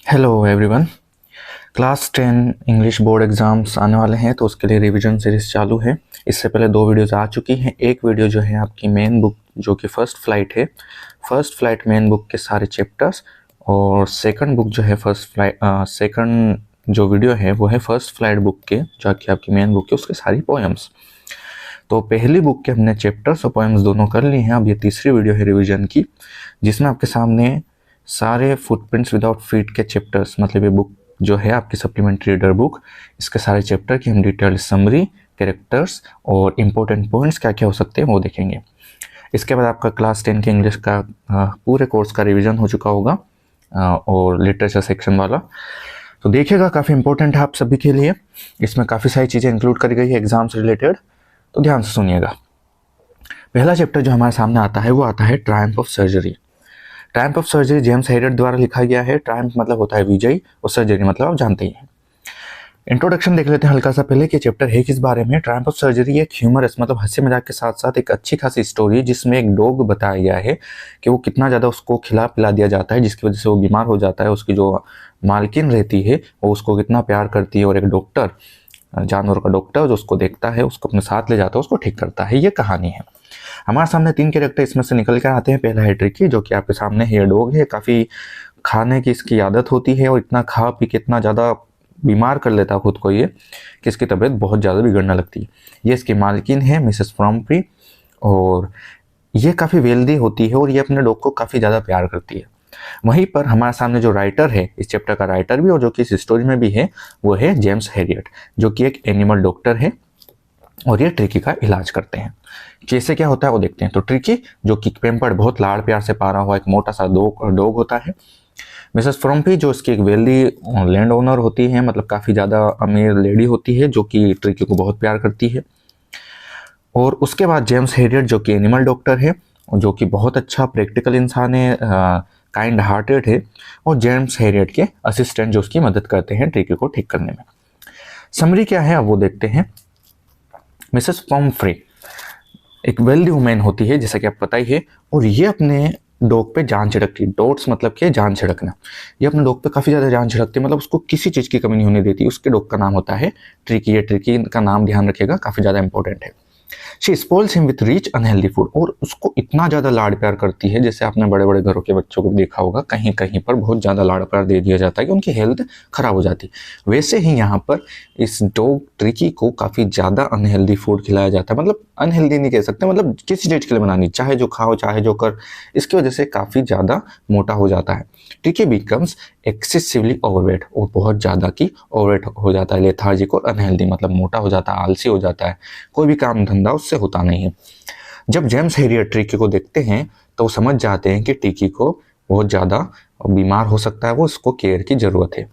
Hello everyone. Class 10 English board exams आने वाले हैं तो उसके लिए रिवीजन सीरीज़ चालू है। इससे पहले 2 वीडियोज़ आ चुकी हैं। एक वीडियो जो है आपकी मेन बुक जो कि फ़र्स्ट फ्लाइट है, फ़र्स्ट फ्लाइट मेन बुक के सारे चैप्टर्स, और सेकंड बुक जो है सेकंड जो वीडियो है वो है फ़र्स्ट फ्लाइट बुक के जो कि आपकी मेन बुक है उसके सारी पोएम्स। तो पहली बुक के हमने चैप्टर्स और पोएम्स दोनों कर ली हैं। अब ये तीसरी वीडियो है रिवीजन की, जिसमें आपके सामने सारे फुटप्रिंट्स विदाउट फीट के चैप्टर्स, मतलब ये बुक जो है आपकी सप्लीमेंट्री रीडर बुक, इसके सारे चैप्टर की हम डिटेल समरी, कैरेक्टर्स और इम्पोर्टेंट पॉइंट्स क्या क्या हो सकते हैं वो देखेंगे। इसके बाद आपका क्लास 10 के इंग्लिश का पूरे कोर्स का रिवीजन हो चुका होगा और लिटरेचर सेक्शन वाला, तो देखिएगा काफ़ी इंपॉर्टेंट है आप सभी के लिए। इसमें काफ़ी सारी चीज़ें इंक्लूड करी गई है एग्जाम से रिलेटेड, तो ध्यान से सुनिएगा। पहला चैप्टर जो हमारे सामने आता है वो आता है Triumph of surgery. Triumph of surgery James Harriet द्वारा लिखा गया है। ट्रायम्फ मतलब होता है विजय और सर्जरी मतलब आप जानते ही हैं। इंट्रोडक्शन देख लेते हैं हल्का सा पहले कि चैप्टर है किस बारे में। ट्रायम्फ ऑफ सर्जरी एक ह्यूमरस मतलब हंसी मजाक के साथ साथ एक अच्छी खासी स्टोरी, जिसमें एक डॉग बताया गया है कि वो कितना ज़्यादा उसको खिला पिला दिया जाता है जिसकी वजह से वो बीमार हो जाता है। उसकी जो मालकिन रहती है वो उसको कितना प्यार करती है, और एक डॉक्टर, जानवर का डॉक्टर जो उसको देखता है, उसको अपने साथ ले जाता है, उसको ठीक करता है। ये कहानी है। हमारे सामने 3 कैरेक्टर इसमें से निकल कर आते हैं। पहला है ट्रिकी, जो कि आपके सामने है। डॉग है, काफ़ी खाने की इसकी आदत होती है और इतना खा पी के इतना ज़्यादा बीमार कर लेता है खुद को ये कि इसकी तबीयत बहुत ज़्यादा बिगड़ने लगती है। ये इसकी मालकिन है मिसेस फ्रॉम्फ्री, और ये काफ़ी वेल्दी होती है और ये अपने डॉग को काफ़ी ज़्यादा प्यार करती है। वहीं पर हमारे सामने जो राइटर है, इस चैप्टर का राइटर भी और जो कि इस स्टोरी में भी है, वो है जेम्स हेरियट, जो कि एक एनिमल डॉक्टर है और ये ट्रिकी का इलाज करते हैं। कैसे क्या होता है वो देखते हैं। तो ट्रिकी जो कि पेम्पर्ड बहुत लाड़ प्यार से पारा हुआ एक मोटा सा डॉग होता है। मिसेस फ्रॉम्पी जो इसकी एक वेल्दी लैंड ओनर होती है, मतलब काफ़ी ज़्यादा अमीर लेडी होती है जो कि ट्रिकी को बहुत प्यार करती है। और उसके बाद जेम्स हेरियट जो कि एनिमल डॉक्टर है, जो कि बहुत अच्छा प्रैक्टिकल इंसान है, काइंड हार्टेड है, और जेम्स हेरियट के असिस्टेंट जो उसकी मदद करते हैं ट्रिकी को ठीक करने में। समरी क्या है अब वो देखते हैं। मिसेस पॉम्फ्रे एक वेल्दी वुमेन होती है जैसा कि आप पता ही है, और ये अपने डॉग पे जान छिड़कती है। डॉट्स मतलब क्या, जान छिड़कना। ये अपने डॉग पे काफ़ी ज़्यादा जान छिड़कती है, मतलब उसको किसी चीज़ की कमी नहीं होने देती। उसके डॉग का नाम होता है ट्रिकी। ये ट्रिकी का नाम ध्यान रखिएगा, काफ़ी ज़्यादा इंपॉर्टेंट है। She spoils him with rich unhealthy food, और उसको इतना ज़्यादा लाड़ प्यार करती है, जैसे आपने बड़े बड़े घरों के बच्चों को देखा होगा, कहीं कहीं पर बहुत ज़्यादा लाड़ प्यार दे दिया जाता है कि उनकी हेल्थ ख़राब हो जाती। वैसे ही यहाँ पर इस डॉग ट्रिकी को काफ़ी ज़्यादा अनहेल्दी फूड खिलाया जाता है। मतलब अनहेल्दी नहीं कह सकते, मतलब किसी चीज़ के लिए बनानी, चाहे जो खाओ चाहे जो कर, इसकी वजह से काफ़ी ज़्यादा मोटा हो जाता है। ट्रिकी बिकम्स एक्सेसिवली ओवरवेट, और बहुत ज़्यादा की ओवरवेट हो जाता है। लेथार्जिक और अनहेल्दी मतलब मोटा हो जाता है, आलसी हो जाता है, कोई भी काम धंधा उससे होता नहीं है। जब जेम्स हेरियट ट्रिकी को देखते हैं तो वो समझ जाते हैं कि ट्रिकी को बहुत ज़्यादा बीमार हो सकता है, वो इसको केयर की ज़रूरत है।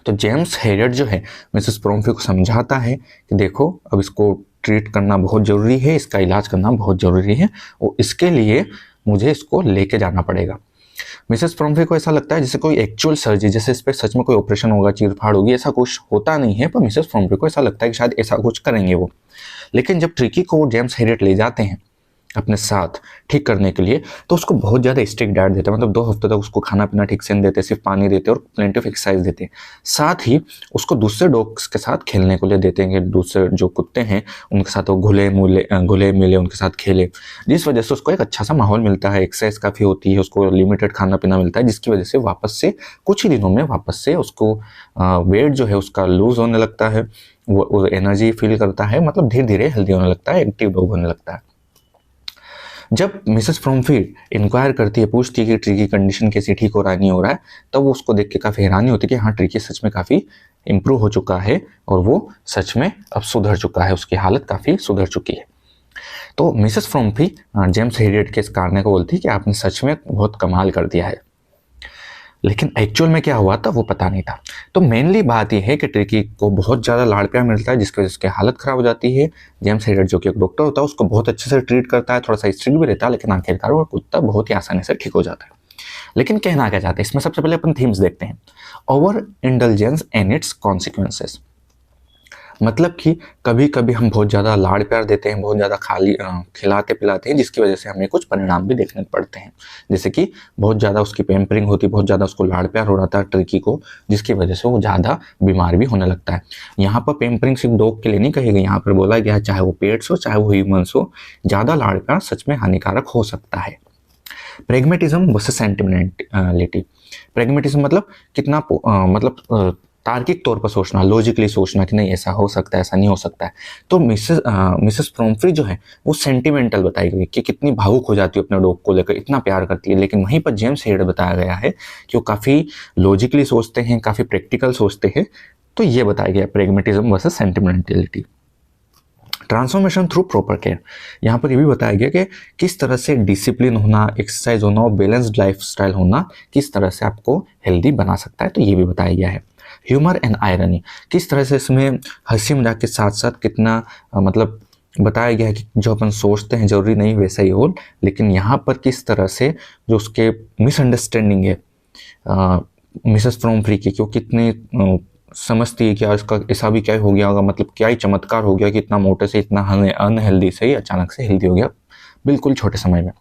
तो जेम्स हेरियट जो है मिसेस प्रोम्फी को समझाता है कि देखो अब इसको ट्रीट करना बहुत ज़रूरी है, इसका इलाज करना बहुत ज़रूरी है, और इसके लिए मुझे इसको लेके जाना पड़ेगा। मिसेस प्रोम्फी को ऐसा लगता है जैसे कोई एक्चुअल सर्जरी, जैसे इस पर सच में कोई ऑपरेशन होगा, चीरफाड़ होगी, ऐसा कुछ होता नहीं है, पर मिसेस प्रोम्फी को ऐसा लगता है कि शायद ऐसा कुछ करेंगे वो। लेकिन जब ट्रिकी को जेम्स हेरियट ले जाते हैं अपने साथ ठीक करने के लिए, तो उसको बहुत ज़्यादा स्ट्रिक्ट डाइट देते हैं। मतलब 2 हफ्ते तक उसको खाना पीना ठीक से नहीं देते, सिर्फ पानी देते और प्लेंटी ऑफ एक्सरसाइज देते हैं। साथ ही उसको दूसरे डॉग्स के साथ खेलने को लिए देते हैं, दूसरे जो कुत्ते हैं उनके साथ वो घुले मिले उनके साथ खेले, जिस वजह से उसको एक अच्छा सा माहौल मिलता है, एक्सरसाइज काफ़ी होती है, उसको लिमिटेड खाना पीना मिलता है, जिसकी वजह से वापस से कुछ ही दिनों में वापस से उसको वेट जो है उसका लूज होने लगता है, वो एनर्जी फील करता है, मतलब धीरे धीरे हेल्दी होने लगता है, एक्टिव डॉग होने लगता है। जब मिसेस फ्रॉम्फी इंक्वायर करती है, पूछती है कि ट्रिकी कंडीशन कैसी, ठीक हो रहा है नहीं हो रहा है, तब वो उसको देख के काफ़ी हैरानी होती है कि हाँ ट्रिकी सच में काफ़ी इम्प्रूव हो चुका है और वो सच में अब सुधर चुका है, उसकी हालत काफ़ी सुधर चुकी है। तो मिसेस फ्रॉम्फी जेम्स हेरियट के इस कारण को बोलती है कि आपने सच में बहुत कमाल कर दिया है। लेकिन एक्चुअल में क्या हुआ था वो पता नहीं था। तो मेनली बात यह है कि ट्रिकी को बहुत ज़्यादा लाड़ प्यार मिलता है, जिसकी वजह से उसकी हालत ख़राब हो जाती है। जेम्स हेरियट जो कि एक डॉक्टर होता है उसको बहुत अच्छे से ट्रीट करता है, थोड़ा सा स्ट्रिक्ट भी रहता है, लेकिन आखिरकार वो कुत्ता बहुत ही आसानी से ठीक हो जाता है। लेकिन कहना क्या चाहते हैं इसमें, सबसे पहले अपन थीम्स देखते हैं। Over indulgence and it's consequences, मतलब कि कभी कभी हम बहुत ज़्यादा लाड़ प्यार देते हैं, बहुत ज़्यादा खिलाते पिलाते हैं, जिसकी वजह से हमें कुछ परिणाम भी देखने पड़ते हैं। जैसे कि बहुत ज़्यादा उसकी पैम्परिंग होती है, बहुत ज़्यादा उसको लाड़ प्यार हो रहा था टर्की को, जिसकी वजह से वो ज़्यादा बीमार भी होने लगता है। यहाँ पर पैम्परिंग सिर्फ डॉग के लिए नहीं कही गई, यहाँ पर बोला गया है चाहे वो पेट्स हो चाहे वो ह्यूमन्स हो, ज़्यादा लाड़ प्यार सच में हानिकारक हो सकता है। Pragmatism versus sentimentality. प्रेगमेटिज्म मतलब कितना तार्किक तौर पर सोचना, लॉजिकली सोचना कि नहीं ऐसा हो सकता है, ऐसा नहीं हो सकता है। तो मिसेस प्रोम्फ्री जो है वो सेंटिमेंटल बताई गई कि कितनी भावुक हो जाती है अपने डॉग को लेकर, इतना प्यार करती है। लेकिन वहीं पर जेम्स हेड बताया गया है कि वो काफ़ी लॉजिकली सोचते हैं, काफ़ी प्रैक्टिकल सोचते हैं। तो ये बताया गया pragmatism versus sentimentality. Transformation through proper care, यहाँ पर ये भी बताया गया कि किस तरह से डिसिप्लिन होना, एक्सरसाइज होना और बैलेंस्ड लाइफस्टाइल होना किस तरह से आपको हेल्दी बना सकता है, तो ये भी बताया गया है। ह्यूमर एंड आयरनी, किस तरह से इसमें हंसी मजाक के साथ साथ कितना बताया गया है कि जो अपन सोचते हैं जरूरी नहीं वैसा ही हो, लेकिन यहाँ पर किस तरह से जो उसके मिसअंडरस्टैंडिंग है मिसेस प्रोम्फ्री की, कि वो कितनी समझती है कि इसका ऐसा भी क्या हो गया होगा, मतलब क्या ही चमत्कार हो गया कि इतना मोटे से इतना अनहेल्दी से ही अचानक से हेल्दी हो गया बिल्कुल छोटे समय में।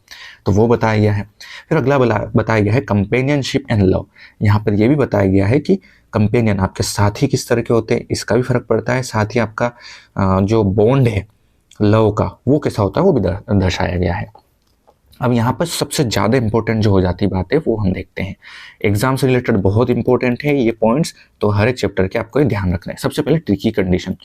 तो वो बताया गया है। फिर अगला बताया गया है कंपेनियनशिप एंड लव। यहाँ पर यह भी बताया गया है कि कंपेनियन आपके साथी किस तरह के होते हैं, इसका भी फर्क पड़ता है। साथ ही आपका जो बॉन्ड है लव का वो कैसा होता है वो भी दर्शाया गया है। अब यहाँ पर सबसे ज़्यादा इंपॉर्टेंट जो हो जाती बात है वो हम देखते हैं। एग्जाम से रिलेटेड बहुत इंपॉर्टेंट है ये पॉइंट्स, तो हर एक चैप्टर के आपको ध्यान रखना है। सबसे पहले ट्रिकी कंडीशन।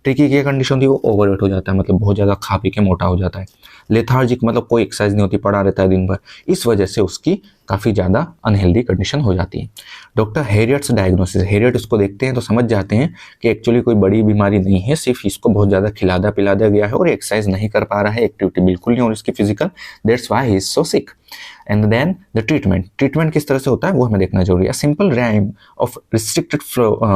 ट्रिकी की कंडीशन थी वो ओवरवेट हो जाता है, मतलब बहुत ज़्यादा खा पी के मोटा हो जाता है। लेथार्जिक मतलब कोई एक्सरसाइज नहीं होती, पड़ा रहता है दिन भर, इस वजह से उसकी काफ़ी ज़्यादा अनहेल्दी कंडीशन हो जाती है। डॉक्टर हेरियट्स डायग्नोसिस, हेरियट इसको देखते हैं तो समझ जाते हैं कि एक्चुअली कोई बड़ी बीमारी नहीं है, सिर्फ इसको बहुत ज़्यादा खिलादा पिलादा गया है और एक्सरसाइज नहीं कर पा रहा है, एक्टिविटी बिल्कुल नहीं हो रही इसकी physical, that's why he is so sick. And then the treatment किस तरह से होता है वो हमें देखना जरूरी है। Simple regime of restricted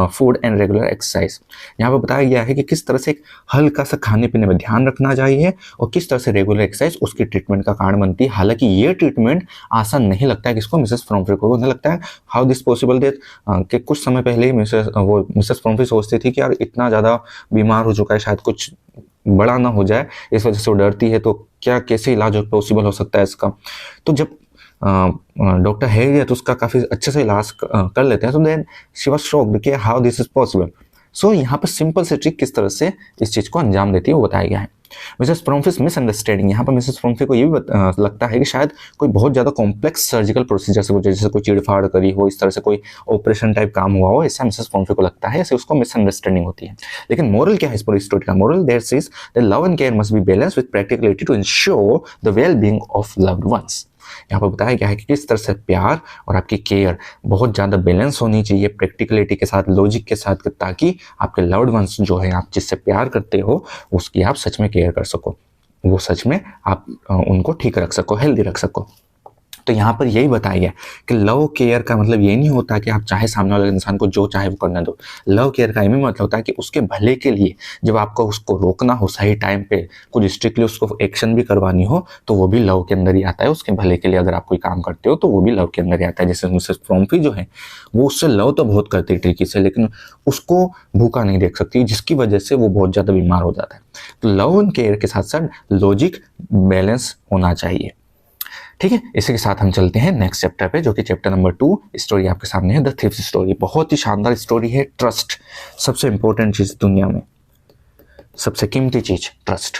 food and regular exercise, यहाँ पर बताया गया है कि किस तरह से हल्का सा खाने पीने में ध्यान रखना चाहिए और किस तरह से रेगुलर एक्सरसाइज उसकी ट्रीटमेंट का कारण बनती है। हालांकि ये ट्रीटमेंट आसान नहीं लगता है किसको, मिसेस प्रोम्फ्री को। उन्हें लगता है हाउ दिस पॉसिबल दैट कि कुछ समय पहले ही मिसेस प्रोम्फ्री सोचती थी कि यार इतना ज़्यादा बीमार हो चुका है, शायद कुछ बड़ा ना हो जाए, इस वजह से वो डरती है, तो क्या कैसे इलाज पॉसिबल हो सकता है इसका। तो जब डॉक्टर हेरियट उसका काफ़ी अच्छे से इलाज कर लेते हैं, तो देन शी वाज शॉक्ड कि हाउ दिस इज पॉसिबल। सो यहाँ पर सिंपल से ट्रिक किस तरह से इस चीज़ को अंजाम देती है वो बताया गया है। मिसेस प्रोम्फ्रीज मिसअंडरस्टैंडिंग, यहाँ पर मिसेस प्रोम्फ्री को ये भी लगता है कि शायद कोई बहुत ज़्यादा कॉम्प्लेक्स सर्जिकल प्रोसीजर से, जैसे कोई चीड़फाड़ करी हो, इस तरह से कोई ऑपरेशन टाइप काम हुआ हो, ऐसा मिसेस प्रोम्फ्री को लगता है, ऐसे उसको मिसअंडरस्टैंडिंग होती है। लेकिन मोरल क्या है इस पूरी स्टोरी का? Moral there is the love and care must be balanced with practicality to ensure the well being of loved ones. यहाँ पर बताया गया है कि किस तरह से प्यार और आपकी केयर बहुत ज़्यादा बैलेंस होनी चाहिए प्रैक्टिकलिटी के साथ, लॉजिक के साथ, ताकि आपके लव्ड वंस जो है, आप जिससे प्यार करते हो, उसकी आप सच में केयर कर सको, वो सच में आप उनको ठीक रख सको, हेल्दी रख सको। तो यहाँ पर यही बताया गया कि लव केयर का मतलब ये नहीं होता कि आप चाहे सामने वाले इंसान को जो चाहे वो करने दो। लव केयर का ये मतलब होता है कि उसके भले के लिए जब आपको उसको रोकना हो सही टाइम पे, कुछ स्ट्रिक्टली उसको एक्शन भी करवानी हो, तो वो भी लव के अंदर ही आता है। उसके भले के लिए अगर आप कोई काम करते हो तो वो भी लव के अंदर ही आता है। जैसे मिसेस प्रोम्फ्री जो है वो उससे लव तो बहुत करती है ट्रिकी से, लेकिन उसको भूखा नहीं देख सकती, जिसकी वजह से वो बहुत ज़्यादा बीमार हो जाता है। तो लव एंड केयर के साथ साथ लॉजिक बैलेंस होना चाहिए। ठीक है, इसी के साथ हम चलते हैं नेक्स्ट चैप्टर पे, जो कि चैप्टर नंबर 2 स्टोरी आपके सामने है, द थीव्स स्टोरी। बहुत ही शानदार स्टोरी है। ट्रस्ट सबसे इंपॉर्टेंट चीज दुनिया में, सबसे कीमती चीज ट्रस्ट,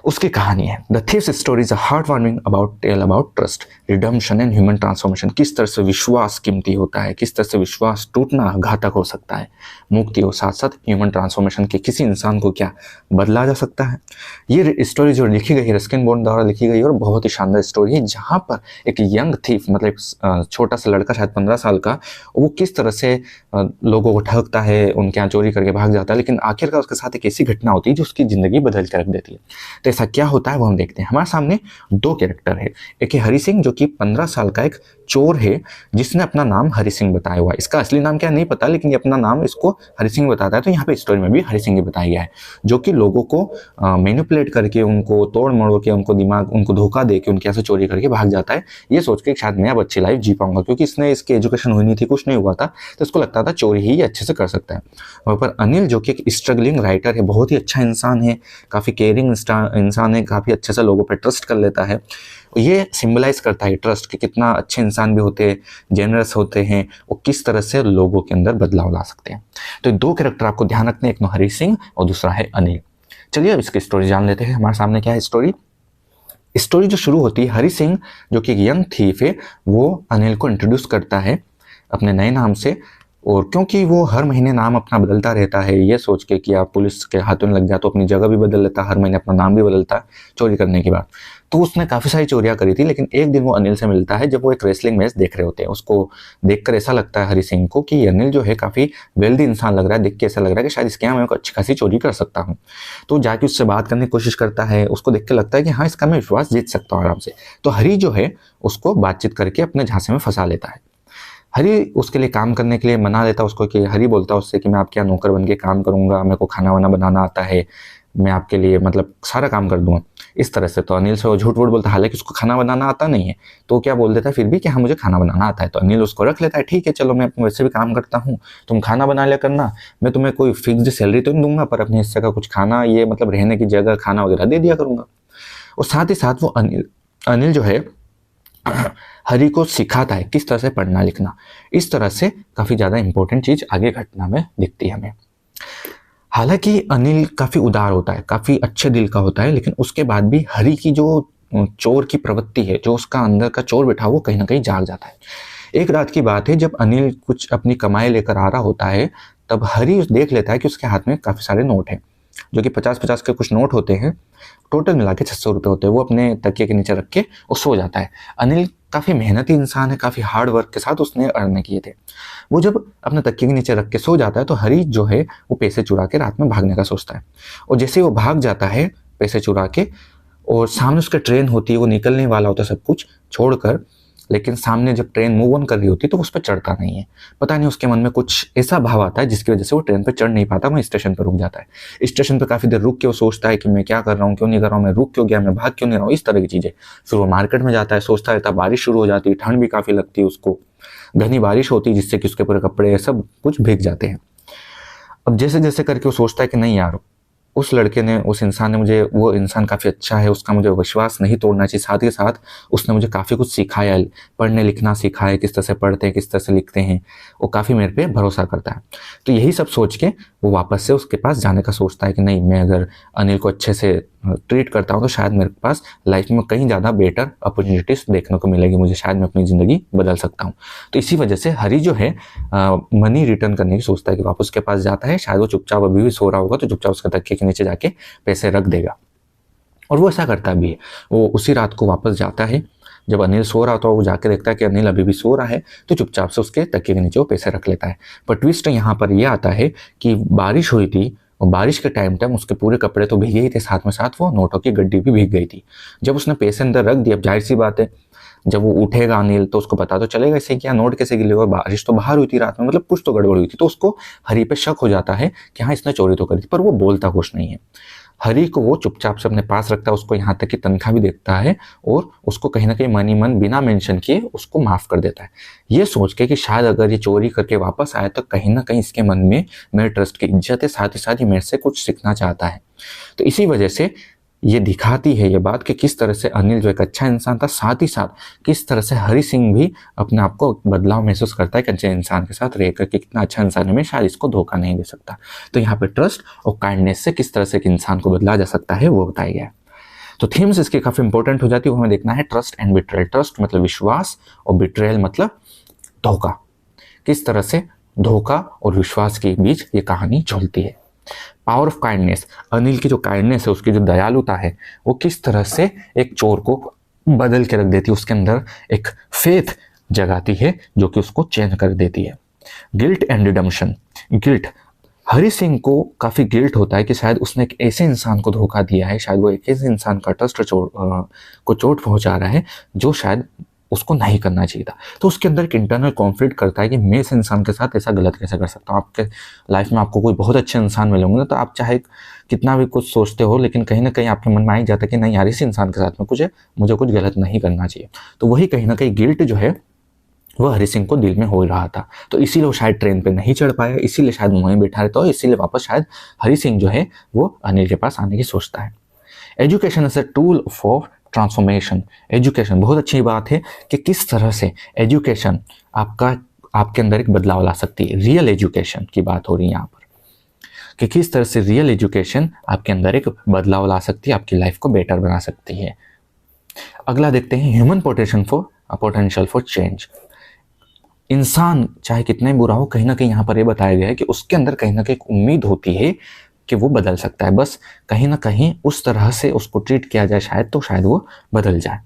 उसकी कहानी है। The thieves story is a heart warming tale about trust, redemption and human transformation. किस तरह से विश्वास कीमती होता है, किस तरह से विश्वास टूटना घातक हो सकता है, मुक्ति और साथ साथ ह्यूमन ट्रांसफॉर्मेशन के किसी इंसान को क्या बदला जा सकता है। ये स्टोरी जो लिखी गई है रस्किन बॉन्ड द्वारा लिखी गई है और बहुत ही शानदार स्टोरी है, जहाँ पर एक यंग थीफ, मतलब छोटा सा लड़का शायद 15 साल का, वो किस तरह से लोगों को ठगता है, उनके यहाँ चोरी करके भाग जाता है, लेकिन आखिरकार उसके साथ एक ऐसी घटना होती है जो उसकी ज़िंदगी बदल कर रख देती है। तो ऐसा क्या होता है वो हम देखते हैं। हमारे सामने दो कैरेक्टर है, एक है हरि सिंह जो कि 15 साल का एक चोर है जिसने अपना नाम हरि सिंह बताया हुआ है। इसका असली नाम क्या है नहीं पता, लेकिन ये अपना नाम इसको हरि सिंह बताता है। तो यहाँ पे स्टोरी में भी हरि सिंह ही बताया गया है, जो कि लोगों को मैनिपुलेट करके, उनको तोड़ मरोड़ के, उनको धोखा दे के उनके यहाँ से चोरी करके भाग जाता है, ये सोच के शायद मैं अब अच्छी लाइफ जी पाऊंगा, क्योंकि इसने इसकी एजुकेशन हुई नहीं थी, कुछ नहीं हुआ था, तो इसको लगता था चोरी ही अच्छे से कर सकता है। वहाँ पर अनिल जो कि एक स्ट्रगलिंग राइटर है, बहुत ही अच्छा इंसान है, काफ़ी केयरिंग इंसान है, काफ़ी अच्छे से लोगों पर ट्रस्ट कर लेता है। ये सिंबलाइज करता है ट्रस्ट कि कितना अच्छे इंसान भी होते हैं, जेनरस होते हैं, वो किस तरह से लोगों के अंदर बदलाव ला सकते हैं। तो दो कैरेक्टर आपको ध्यान रखने, एक हरि सिंह और दूसरा है अनिल। चलिए अब इसकी स्टोरी जान लेते हैं। हमारे सामने क्या है स्टोरी जो शुरू होती है, हरि सिंह जो कि यंग थीफ है, वो अनिल को इंट्रोड्यूस करता है अपने नए नाम से, और क्योंकि वो हर महीने नाम अपना बदलता रहता है, ये सोच के कि आप पुलिस के हाथों में लग जाए तो अपनी जगह भी बदल लेता, हर महीने अपना नाम भी बदलता चोरी करने के बाद। तो उसने काफ़ी सारी चोरियां करी थी, लेकिन एक दिन वो अनिल से मिलता है जब वो एक रेसलिंग मैच देख रहे होते हैं। उसको देखकर ऐसा लगता है हरि सिंह को कि अनिल जो है काफ़ी वेल्दी इंसान लग रहा है, देख के ऐसा लग रहा है कि शायद इसके यहाँ मैं अच्छी खासी चोरी कर सकता हूँ। तो जाके उससे बात करने की कोशिश करता है, उसको देख के लगता है कि हाँ, इसका मैं विश्वास जीत सकता हूँ आराम से। तो हरि जो है उसको बातचीत करके अपने झांसे में फंसा लेता है। हरी उसके लिए काम करने के लिए मना लेता है उसको, कि हरी बोलता है उससे कि मैं आपके यहाँ नौकर बन के काम करूंगा, मेरे को खाना वाना बनाना आता है, मैं आपके लिए मतलब सारा काम कर दूंगा, इस तरह से। तो अनिल से वो झूठ वूठ बोलता है, हालांकि उसको खाना बनाना आता नहीं है, तो क्या बोल देता है फिर भी कि हाँ मुझे खाना बनाना आता है। तो अनिल उसको रख लेता है, ठीक है चलो मैं वैसे भी काम करता हूँ, तुम खाना बना लिया करना, मैं तुम्हें कोई फिक्स्ड सैलरी तो नहीं दूंगा, पर अपने हिस्से का कुछ खाना, ये मतलब रहने की जगह, खाना वगैरह दे दिया करूंगा। और साथ ही साथ वो अनिल जो है हरि को सिखाता है किस तरह से पढ़ना लिखना। इस तरह से काफ़ी ज़्यादा इंपॉर्टेंट चीज़ आगे घटना में दिखती है हमें। हालांकि अनिल काफ़ी उदार होता है, काफ़ी अच्छे दिल का होता है, लेकिन उसके बाद भी हरि की जो चोर की प्रवृत्ति है, जो उसका अंदर का चोर बैठा वो कहीं ना कहीं जाग जाता है। एक रात की बात है, जब अनिल कुछ अपनी कमाई लेकर आ रहा होता है, तब हरि देख लेता है कि उसके हाथ में काफ़ी सारे नोट हैं, जो कि 50-50 के कुछ नोट होते हैं, टोटल मिला के 600 रुपये होते हैं। वो अपने तकिए के नीचे रख के वो सो जाता है। अनिल काफ़ी मेहनती इंसान है, काफ़ी हार्ड वर्क के साथ उसने अर्न किए थे। वो जब अपने तकिए के नीचे रख के सो जाता है, तो हरी जो है वो पैसे चुरा के रात में भागने का सोचता है। और जैसे वो भाग जाता है पैसे चुरा के, और सामने उसका ट्रेन होती है, वो निकलने वाला होता है सब कुछ छोड़कर, लेकिन सामने जब ट्रेन मूव ऑन कर रही होती है तो उस पर चढ़ता नहीं है। पता नहीं उसके मन में कुछ ऐसा भाव आता है जिसकी वजह से वो ट्रेन पर चढ़ नहीं पाता, वहाँ स्टेशन पर रुक जाता है। स्टेशन पर काफ़ी देर रुक के वो सोचता है कि मैं क्या कर रहा हूँ, क्यों नहीं कर रहा हूँ, मैं रुक क्यों गया, मैं भाग क्यों नहीं रहा हूँ, इस तरह की चीज़ें। फिर वो मार्केट में जाता है, सोचता रहता है, बारिश शुरू हो जाती है, ठंड भी काफ़ी लगती है उसको, घनी बारिश होती है जिससे कि उसके पूरे कपड़े सब कुछ भीग जाते हैं। अब जैसे जैसे करके वो सोचता है कि नहीं यार, उस लड़के ने, उस इंसान ने मुझे, वो इंसान काफ़ी अच्छा है, उसका मुझे विश्वास नहीं तोड़ना चाहिए। साथ ही साथ उसने मुझे काफ़ी कुछ सिखाया, पढ़ने लिखना सिखाया, किस तरह से पढ़ते हैं, किस तरह से लिखते हैं, वो काफ़ी मेरे पे भरोसा करता है। तो यही सब सोच के वो वापस से उसके पास जाने का सोचता है कि नहीं, मैं अगर अनिल को अच्छे से ट्रीट करता हूँ तो शायद मेरे पास लाइफ में कहीं ज़्यादा बेटर अपॉर्चुनिटीज़ देखने को मिलेगी, मुझे शायद मैं अपनी ज़िंदगी बदल सकता हूँ। तो इसी वजह से हरी जो है मनी रिटर्न करने की सोचता है कि वापस उसके पास जाता है, शायद वो चुपचाप अभी भी सो रहा होगा तो चुपचाप उसके तकिए के नीचे जाके पैसे रख देगा। और वो ऐसा करता भी है। वो उसी रात को वापस जाता है, जब अनिल सो रहा था वो जाके देखता है कि अनिल अभी भी सो रहा है, तो चुपचाप से उसके तकिए के नीचे वो पैसे रख लेता है। पर ट्विस्ट यहाँ पर यह आता है कि बारिश हुई थी, और बारिश के टाइम उसके पूरे कपड़े तो भीगे ही थे, साथ में साथ वो नोटों की गड्डी भी भीग गई थी। जब उसने पैसे अंदर रख दिए, अब जाहिर सी बात है जब वो उठेगा अनिल तो उसको पता तो चलेगा इसे क्या नोट कैसे गिले हुए, बारिश तो बाहर हुई थी रात में, मतलब कुछ तो गड़बड़ हुई थी। तो उसको हरी पे शक हो जाता है कि हाँ इसने चोरी तो करी थी, पर वो बोलता कुछ नहीं है। हरी को वो चुपचाप से अपने पास रखता है, उसको यहाँ तक कि तनख्वाह भी देता है, और उसको कहीं ना कहीं मनी मन बिना मेंशन किए उसको माफ़ कर देता है, ये सोच के कि शायद अगर ये चोरी करके वापस आए तो कहीं ना कहीं इसके मन में मेरे ट्रस्ट की इज्जत है, साथ ही साथ ये मेरे से कुछ सीखना चाहता है। तो इसी वजह से ये दिखाती है ये बात कि किस तरह से अनिल जो एक अच्छा इंसान था, साथ ही साथ किस तरह से हरि सिंह भी अपने आप को बदलाव महसूस करता है कि अच्छे इंसान के साथ रहकर कि कितना अच्छा इंसान है, मैं शायद इसको धोखा नहीं दे सकता। तो यहाँ पे ट्रस्ट और काइंडनेस से किस तरह से एक इंसान को बदला जा सकता है वो बताया गया है। तो थीम्स इसकी काफ़ी इंपॉर्टेंट हो जाती है, वो हमें देखना है ट्रस्ट एंड बिट्रेयल। ट्रस्ट मतलब विश्वास और बिट्रेयल मतलब धोखा। किस तरह से धोखा और विश्वास के बीच ये कहानी चलती है। पावर ऑफ काइंडनेस, अनिल की जो काइंडनेस है, उसकी जो दयालुता है, वो किस तरह से एक चोर को बदल के रख देती है, उसके अंदर एक फेथ जगाती है जो कि उसको चेंज कर देती है। Guilt and redemption, guilt Hari Singh को काफ़ी गिल्ट होता है कि शायद उसने एक ऐसे इंसान को धोखा दिया है, शायद वो एक ऐसे इंसान का ट्रस्ट को चोट पहुंचा रहा है जो शायद उसको नहीं करना चाहिए था। तो उसके अंदर एक इंटरनल कॉन्फ्लिक्ट करता है कि मैं इस इंसान के साथ ऐसा गलत कैसे कर सकता हूँ। आपके लाइफ में आपको कोई बहुत अच्छे इंसान मिलेंगे तो आप चाहे कितना भी कुछ सोचते हो, लेकिन कहीं ना कहीं आपके मन में आ ही जाता है कि नहीं यार, इस इंसान के साथ में मुझे कुछ गलत नहीं करना चाहिए। तो वही कहीं ना कहीं गिल्ट जो है वो हरी सिंह को दिल में हो रहा था। तो इसीलिए वो शायद ट्रेन पे नहीं चढ़ पाया, इसीलिए शायद वहीं बैठा रहता है, इसीलिए वापस शायद हरी सिंह जो है वो अनिल के पास आने की सोचता है। Education is a tool for transformation. Education, बहुत अच्छी बात है कि किस तरह से एजुकेशन आपके अंदर एक बदलाव ला सकती है। रियल एजुकेशन की बात हो रही है यहाँ पर कि किस तरह से रियल एजुकेशन आपके अंदर एक बदलाव ला सकती है, आपकी लाइफ को बेटर बना सकती है। अगला देखते हैं ह्यूमन पोटेंशियल फॉर चेंज। इंसान चाहे कितना ही बुरा हो, कहीं ना कहीं यहाँ पर ये बताया गया है कि उसके अंदर कहीं ना कहीं एक उम्मीद होती है कि वो बदल सकता है। बस कहीं ना कहीं उस तरह से उसको ट्रीट किया जाए शायद, तो शायद वो बदल जाए।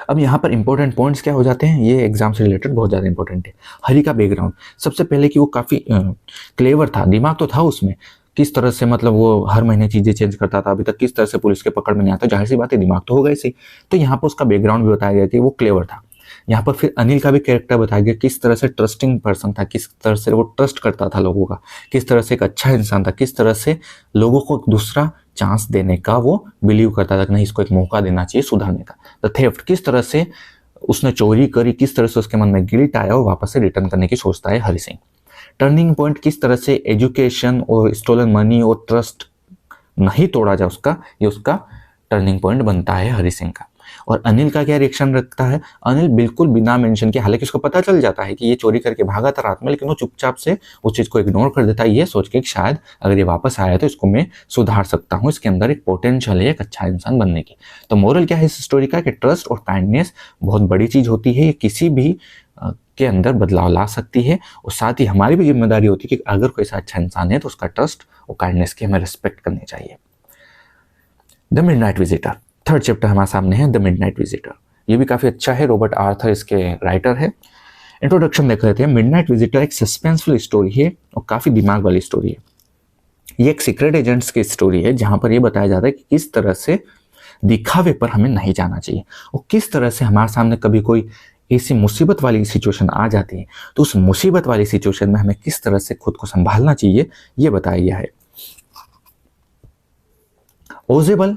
अब यहाँ पर इंपॉर्टेंट पॉइंट्स क्या हो जाते हैं, ये एग्जाम से रिलेटेड बहुत ज़्यादा इंपॉर्टेंट है। हरी का बैकग्राउंड, सबसे पहले कि वो काफ़ी क्लेवर था, दिमाग तो था उसमें, किस तरह से मतलब वो हर महीने चीज़ें चेंज करता था, अभी तक किस तरह से पुलिस के पकड़ में नहीं आता, जाहिर सी बात है दिमाग तो होगा ही सही। तो यहाँ पर उसका बैकग्राउंड भी बताया गया कि वो क्लेवर था। यहाँ पर फिर अनिल का भी कैरेक्टर बताया गया, किस तरह से ट्रस्टिंग पर्सन था, किस तरह से वो ट्रस्ट करता था लोगों का, किस तरह से एक अच्छा इंसान था, किस तरह से लोगों को एक दूसरा चांस देने का वो बिलीव करता था कि नहीं, इसको एक मौका देना चाहिए सुधरने का। द थेफ्ट, किस तरह से उसने चोरी करी, किस तरह से उसके मन में गिल्ट आया और वापस से रिटर्न करने की सोचता है हरी सिंह। टर्निंग पॉइंट, किस तरह से एजुकेशन और स्टोलन मनी और ट्रस्ट नहीं तोड़ा जा उसका, ये उसका टर्निंग पॉइंट बनता है हरी सिंह का। और अनिल का क्या रिएक्शन रखता है, अनिल बिल्कुल बिना मेंशन के, हालांकि उसको पता चल जाता है कि ये चोरी करके भागा था रात में, लेकिन वो चुपचाप से उस चीज को इग्नोर कर देता है, ये सोच के कि शायद अगर ये वापस आया तो इसको मैं सुधार सकता हूँ, इसके अंदर एक पोटेंशियल है एक अच्छा इंसान बनने की। तो मोरल क्या है इस स्टोरी का कि ट्रस्ट और काइंडनेस बहुत बड़ी चीज होती है, ये किसी भी के अंदर बदलाव ला सकती है। और साथ ही हमारी भी जिम्मेदारी होती है कि अगर कोई ऐसा अच्छा इंसान है तो उसका ट्रस्ट और काइंडनेस की हमें रिस्पेक्ट करनी चाहिए। The midnight visitor, third chapter हमारे सामने है, द मिडनाइट विजिटर। ये भी काफ़ी अच्छा है, रॉबर्ट आर्थर इसके राइटर है। इंट्रोडक्शन देख लेते हैं। मिडनाइट विजिटर एक सस्पेंसफुल स्टोरी है और काफ़ी दिमाग वाली स्टोरी है। ये एक सीक्रेट एजेंट्स की स्टोरी है जहाँ पर ये बताया जाता है कि किस तरह से दिखावे पर हमें नहीं जाना चाहिए और किस तरह से हमारे सामने कभी कोई ऐसी मुसीबत वाली सिचुएशन आ जाती है तो उस मुसीबत वाली सिचुएशन में हमें किस तरह से खुद को संभालना चाहिए, ये बताया गया है। ओजेबल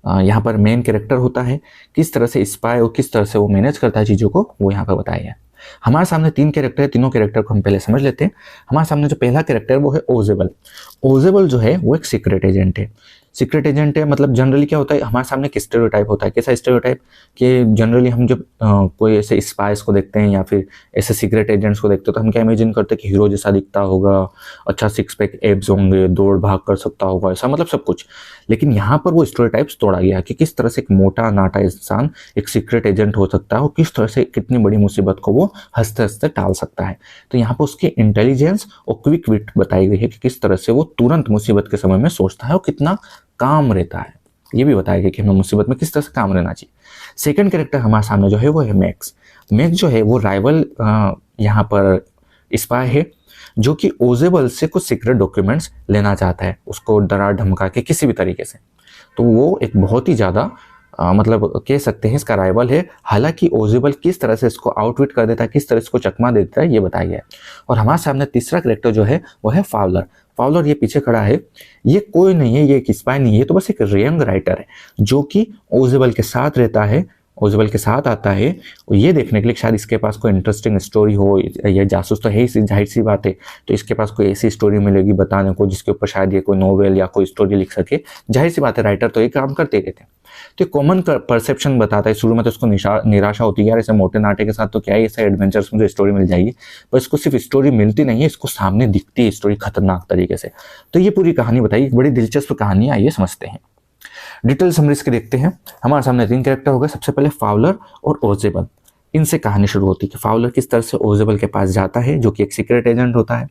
यहाँ पर मेन कैरेक्टर होता है, किस तरह से स्पाई और किस तरह से वो मैनेज करता है चीज़ों को, वो यहाँ पर बताया गया है। हमारे सामने 3 कैरेक्टर है, तीनों कैरेक्टर को हम पहले समझ लेते हैं। हमारे सामने जो पहला कैरेक्टर है वो है ओजेबल। ओजेबल जो है वो एक सीक्रेट एजेंट है। सीक्रेट एजेंट है मतलब जनरली क्या होता है, हमारे सामने एक स्टेरियोटाइप होता है। कैसा स्टेरियोटाइप कि जनरली हम जब कोई ऐसे स्पाइस को देखते हैं या फिर ऐसे सीक्रेट एजेंट्स को देखते हैं तो हम क्या इमेजिन करते हैं कि हीरो जैसा दिखता होगा, अच्छा सिक्स पैक एब्स होंगे, दौड़ भाग कर सकता होगा, ऐसा मतलब सब कुछ। लेकिन यहाँ पर वो स्टेरियोटाइप्स तोड़ा गया कि किस तरह से एक मोटा नाटा इंसान एक सीक्रेट एजेंट हो सकता है और किस तरह से कितनी बड़ी मुसीबत को वो हंसते हंसते टाल सकता है। तो यहाँ पर उसकी इंटेलिजेंस और क्विक विट बताई गई है कि किस तरह से वो तुरंत मुसीबत के समय में सोचता है और कितना काम रहता है, ये भी बताया गया कि हमें मुसीबत में किस तरह से काम रहना चाहिए। सेकंड कैरेक्टर हमारे सामने जो है वो है मैक्स। मैक्स जो है वो राइवल यहाँ पर स्पाई है जो कि ओजेबल से कुछ सीक्रेट डॉक्यूमेंट्स लेना चाहता है, उसको डरा धमका के किसी भी तरीके से। तो वो एक बहुत ही ज़्यादा मतलब कह सकते हैं इसका राइवल है। हालांकि ओजेबल किस तरह से इसको आउटविट कर देता है, किस तरह इसको चकमा देता है, ये बताया गया है। और हमारे सामने तीसरा कैरेक्टर जो है वो है फावलर। फावलर ये पीछे खड़ा है, ये कोई नहीं है, ये एक स्पाई नहीं है, तो बस एक यंग राइटर है जो कि ओजेबल के साथ रहता है, ओजेबल के साथ आता है और ये देखने के लिए शायद इसके पास कोई इंटरेस्टिंग स्टोरी हो, ये जासूस तो है ही, जाहिर सी बात है, तो इसके पास कोई ऐसी स्टोरी मिलेगी बताने को जिसके ऊपर शायद ये कोई नोवेल या कोई स्टोरी लिख सके। जाहिर सी बात है, राइटर तो ये काम करते रहते हैं। तो कॉमन परसेप्शन बताता है। शुरू में तो उसको निराशा होती है, यार ऐसे मोटे नाटे के साथ तो क्या है, ऐसे एडवेंचर्स में स्टोरी मिल जाएगी, पर इसको सिर्फ स्टोरी मिलती नहीं है, इसको सामने दिखती है स्टोरी खतरनाक तरीके से। तो ये पूरी कहानी बताई, बड़ी दिलचस्प कहानी है, आइए समझते हैं। डिटेल समरीज के देखते हैं। हमारे सामने 3 कैरेक्टर हो गए, सबसे पहले फावलर और ओजेबल। इनसे कहानी शुरू होती है कि फावलर किस तरह से ओजेबल के पास जाता है जो कि एक सीक्रेट एजेंट होता है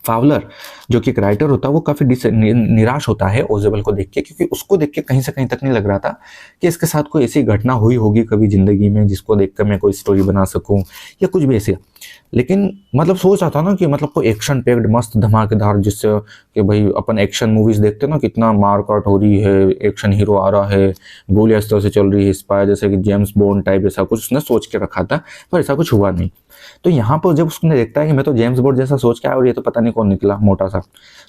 फावलर जो कि एक राइटर होता है वो काफ़ी निराश होता है ओजेबल को देख के, क्योंकि उसको देख के कहीं से कहीं तक नहीं लग रहा था कि इसके साथ कोई ऐसी घटना हुई होगी कभी ज़िंदगी में जिसको देखकर मैं कोई स्टोरी बना सकूं या कुछ भी ऐसे। लेकिन मतलब सोच रहा था ना कि मतलब कोई एक्शन पैक्ड मस्त धमाकेदार, जिससे कि भाई अपन एक्शन मूवीज़ देखते ना, कितना मार काट हो रही है, एक्शन हीरो आ रहा है, गोलियां इस तरह से चल रही है, स्पाई जैसे कि जेम्स बॉन्ड टाइप ऐसा कुछ उसने सोच के रखा था, पर ऐसा कुछ हुआ नहीं। तो यहाँ पर जब उसने देखता है कि मैं तो जेम्स बॉन्ड जैसा सोच के आया और ये तो पता नहीं कौन निकला मोटा सा,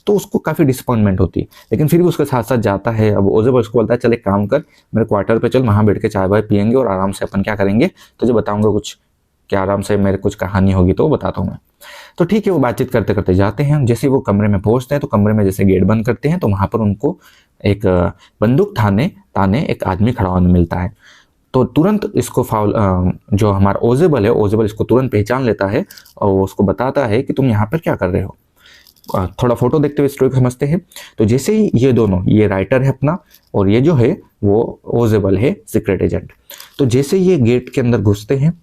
तो उसको काफ़ी डिसअपॉइंटमेंट होती है। लेकिन फिर भी उसके साथ साथ जाता है। अब ओजेबल उसको बोलता है चल एक काम कर, मेरे क्वार्टर पे चल, वहाँ बैठ के चाय वाय पियेंगे और आराम से अपन क्या करेंगे तुझे बताऊंगा कुछ, क्या आराम से मेरे कुछ कहानी होगी तो बताता हूँ मैं। तो ठीक है, वो बातचीत करते करते जाते हैं। जैसे वो कमरे में पहुंचते हैं तो कमरे में जैसे गेट बंद करते हैं तो वहाँ पर उनको एक बंदूक ताने एक आदमी खड़ा होने मिलता है। तो तुरंत इसको जो हमारा ओजेबल इसको तुरंत पहचान लेता है और उसको बताता है कि तुम यहाँ पर क्या कर रहे हो। थोड़ा फोटो देखते हुए स्टोरी को समझते हैं। तो जैसे ही ये दोनों, ये राइटर है अपना और ये जो है वो ओजेबल है सीक्रेट एजेंट, तो जैसे ये गेट के अंदर घुसते हैं,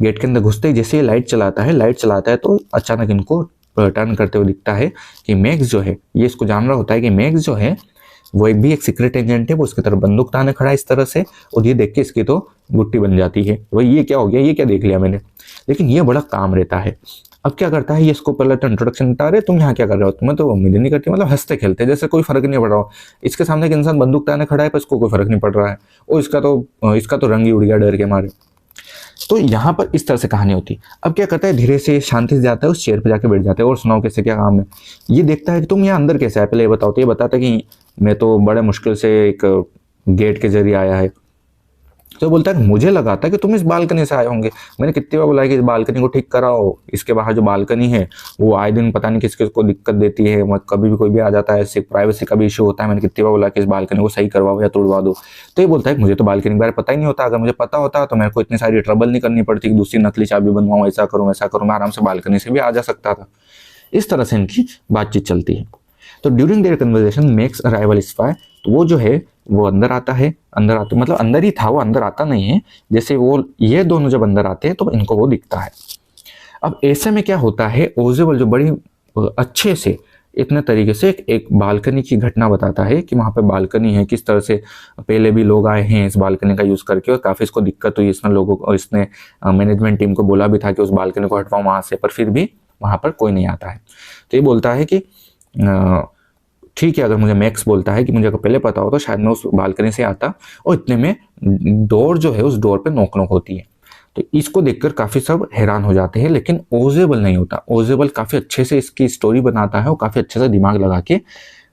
गेट के अंदर घुसते ही जैसे ये लाइट चलाता है तो अचानक इनको टर्न करते हुए दिखता है कि मैक्स जो है, ये इसको जान रहा होता है कि मैक्स जो है वो एक सीक्रेट एजेंट है, वो उसकी तरफ बंदूक ताने खड़ा है इस तरह से, और ये देख के इसकी तो गुट्टी बन जाती है, भाई ये क्या हो गया, ये क्या देख लिया मैंने। लेकिन ये बड़ा काम रहता है। अब क्या करता है ये, इसको पहले तो इंट्रोडक्शन बता रहे, तुम यहाँ क्या कर रहे हो, तुम्हें तो उम्मीद नहीं करती, मतलब हंसते खेलते जैसे कोई फर्क नहीं पड़ रहा हो। इसके सामने एक इंसान बंदूक ताने खड़ा है पर इसको कोई फर्क नहीं पड़ रहा है, और इसका तो रंग ही उड़ गया डर के मारे। तो यहाँ पर इस तरह से कहानी होती। अब क्या करता है, धीरे से शांति से जाता है, उस चेयर पे जाके बैठ जाता है और सुनाओ कैसे क्या काम है। ये देखता है कि तुम यहाँ अंदर कैसे आए, पहले ये बताओ। तो ये बताता है कि मैं तो बड़े मुश्किल से एक गेट के जरिए आया है। तो बोलता है मुझे लगा था कि तुम इस बालकनी से आए होंगे, मैंने कितनी बार बोला कि इस बालकनी को ठीक कराओ, इसके बाहर जो बालकनी है वो आए दिन पता नहीं किसके को दिक्कत देती है, कभी भी कोई भी आ जाता है, इससे प्राइवेसी का भी इशू होता है, मैंने कितनी बार बोला कि इस बालकनी को सही करवाओ या तोड़वा दो। तो ये बोलता है मुझे तो बालकनी के बारे में पता ही नहीं होता, अगर मुझे पता होता तो मेरे को इतनी सारी ट्रबल नहीं करनी पड़ती कि दूसरी नकली चाबी बनवाऊँ, ऐसा करूँ वैसा करूँ, मैं आराम से बालकनी से भी आ जा सकता था। इस तरह से इनकी बातचीत चलती है। तो during their conversation makes arrival spy, तो वो जो है वो अंदर आता है, मतलब अंदर ही था, वो अंदर आता नहीं है। जैसे वो ये दोनों जब अंदर आते हैं तो इनको वो दिखता है। अब ऐसे में क्या होता है, ओजेबल जो बड़ी अच्छे से इतने तरीके से एक बालकनी की घटना बताता है कि वहाँ पे बालकनी है, किस तरह से पहले भी लोग आए हैं इस बालकनी का यूज़ करके और काफ़ी इसको दिक्कत हुई, इसने लोगों को, इसने मैनेजमेंट टीम को बोला भी था कि उस बालकनी को हटवाओ वहाँ से, पर फिर भी वहाँ पर कोई नहीं आता है। तो ये बोलता है कि ठीक है, अगर मुझे मैक्स बोलता है कि मुझे अगर पहले पता हो तो शायद मैं उस बालकनी से आता, और इतने में डोर जो है उस डोर पे नॉक नॉक होती है। तो इसको देखकर काफ़ी सब हैरान हो जाते हैं, लेकिन ओजेबल नहीं होता। ओजेबल काफ़ी अच्छे से इसकी स्टोरी बनाता है और काफ़ी अच्छे से दिमाग लगा के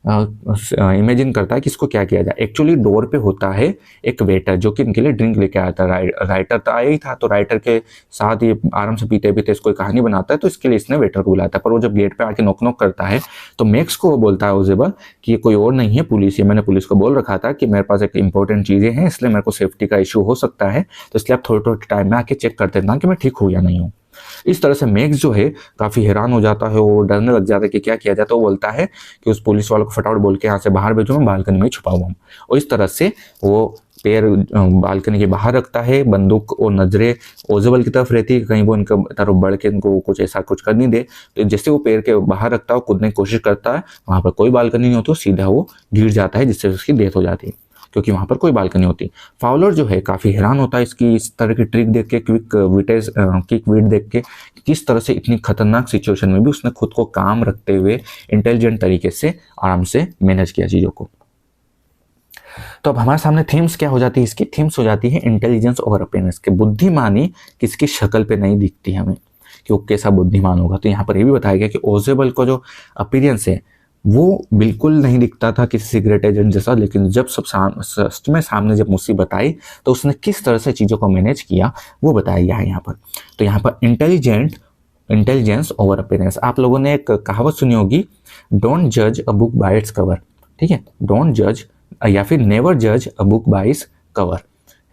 इमेजिन करता है कि इसको क्या किया जाए। एक्चुअली डोर पे होता है एक वेटर जो कि इनके लिए ड्रिंक लेके आया था। राइटर तो आया ही था, तो राइटर के साथ ये आराम से पीते पीते इसको कहानी बनाता है, तो इसके लिए इसने वेटर को बुलाया था। पर वो जब गेट पे आके नॉक नॉक करता है तो मैक्स को वो बोलता है ओजेबल कि ये कोई और नहीं है, पुलिस है, मैंने पुलिस को बोल रखा था कि मेरे पास एक इंपॉर्टेंट चीज़ें हैं, इसलिए मेरे को सेफ्टी का इशू हो सकता है, तो इसलिए आप थोड़े थोड़े टाइम में आके चेक करते रहना कि मैं ठीक हूँ या नहीं हूँ। इस तरह से मैक्स जो है काफ़ी हैरान हो जाता है, वो डरने लग जाता है कि क्या किया जाए। तो वो बोलता है कि उस पुलिस वालों को फटाफट बोल के यहाँ से बाहर भेजो, मैं बालकनी में छुपा हुआ हूँ। और इस तरह से वो पैर बालकनी के बाहर रखता है, बंदूक और नजरें ओजेबल की तरफ रहती है, कहीं वो इनका तरफ बढ़ के इनको कुछ ऐसा कुछ कर नहीं दे। तो जैसे वो पैर के बाहर रखता है, कूदने की कोशिश करता है, वहाँ पर कोई बालकनी नहीं होती, सीधा वो गिर जाता है, जिससे उसकी डेथ हो जाती है, क्योंकि वहाँ पर कोई बालकनी होती। फाउलर जो है काफ़ी हैरान होता है इसकी इस तरह की ट्रिक देख के, क्विक विट देख के, किस तरह से इतनी खतरनाक सिचुएशन में भी उसने खुद को काम रखते हुए इंटेलिजेंट तरीके से आराम से मैनेज किया चीज़ों को। तो अब हमारे सामने थीम्स क्या हो जाती है, इसकी थीम्स हो जाती है इंटेलिजेंस ओवर अपीयरेंस के। बुद्धिमानी किसकी शक्ल पे नहीं दिखती हमें कि वो कैसा बुद्धिमान होगा। तो यहाँ पर ये भी बताया गया कि ओजेबल का जो अपीयरेंस है वो बिल्कुल नहीं दिखता था किसी सीक्रेट एजेंट जैसा, लेकिन जब सब सामने जब मुसीबत आई तो उसने किस तरह से चीज़ों को मैनेज किया वो बताया गया है यहाँ पर। तो यहाँ पर इंटेलिजेंस ओवर अपीयरेंस, आप लोगों ने एक कहावत सुनी होगी, डोंट जज a book by its cover, ठीक है, डोंट जज या फिर नेवर जज a book by its cover,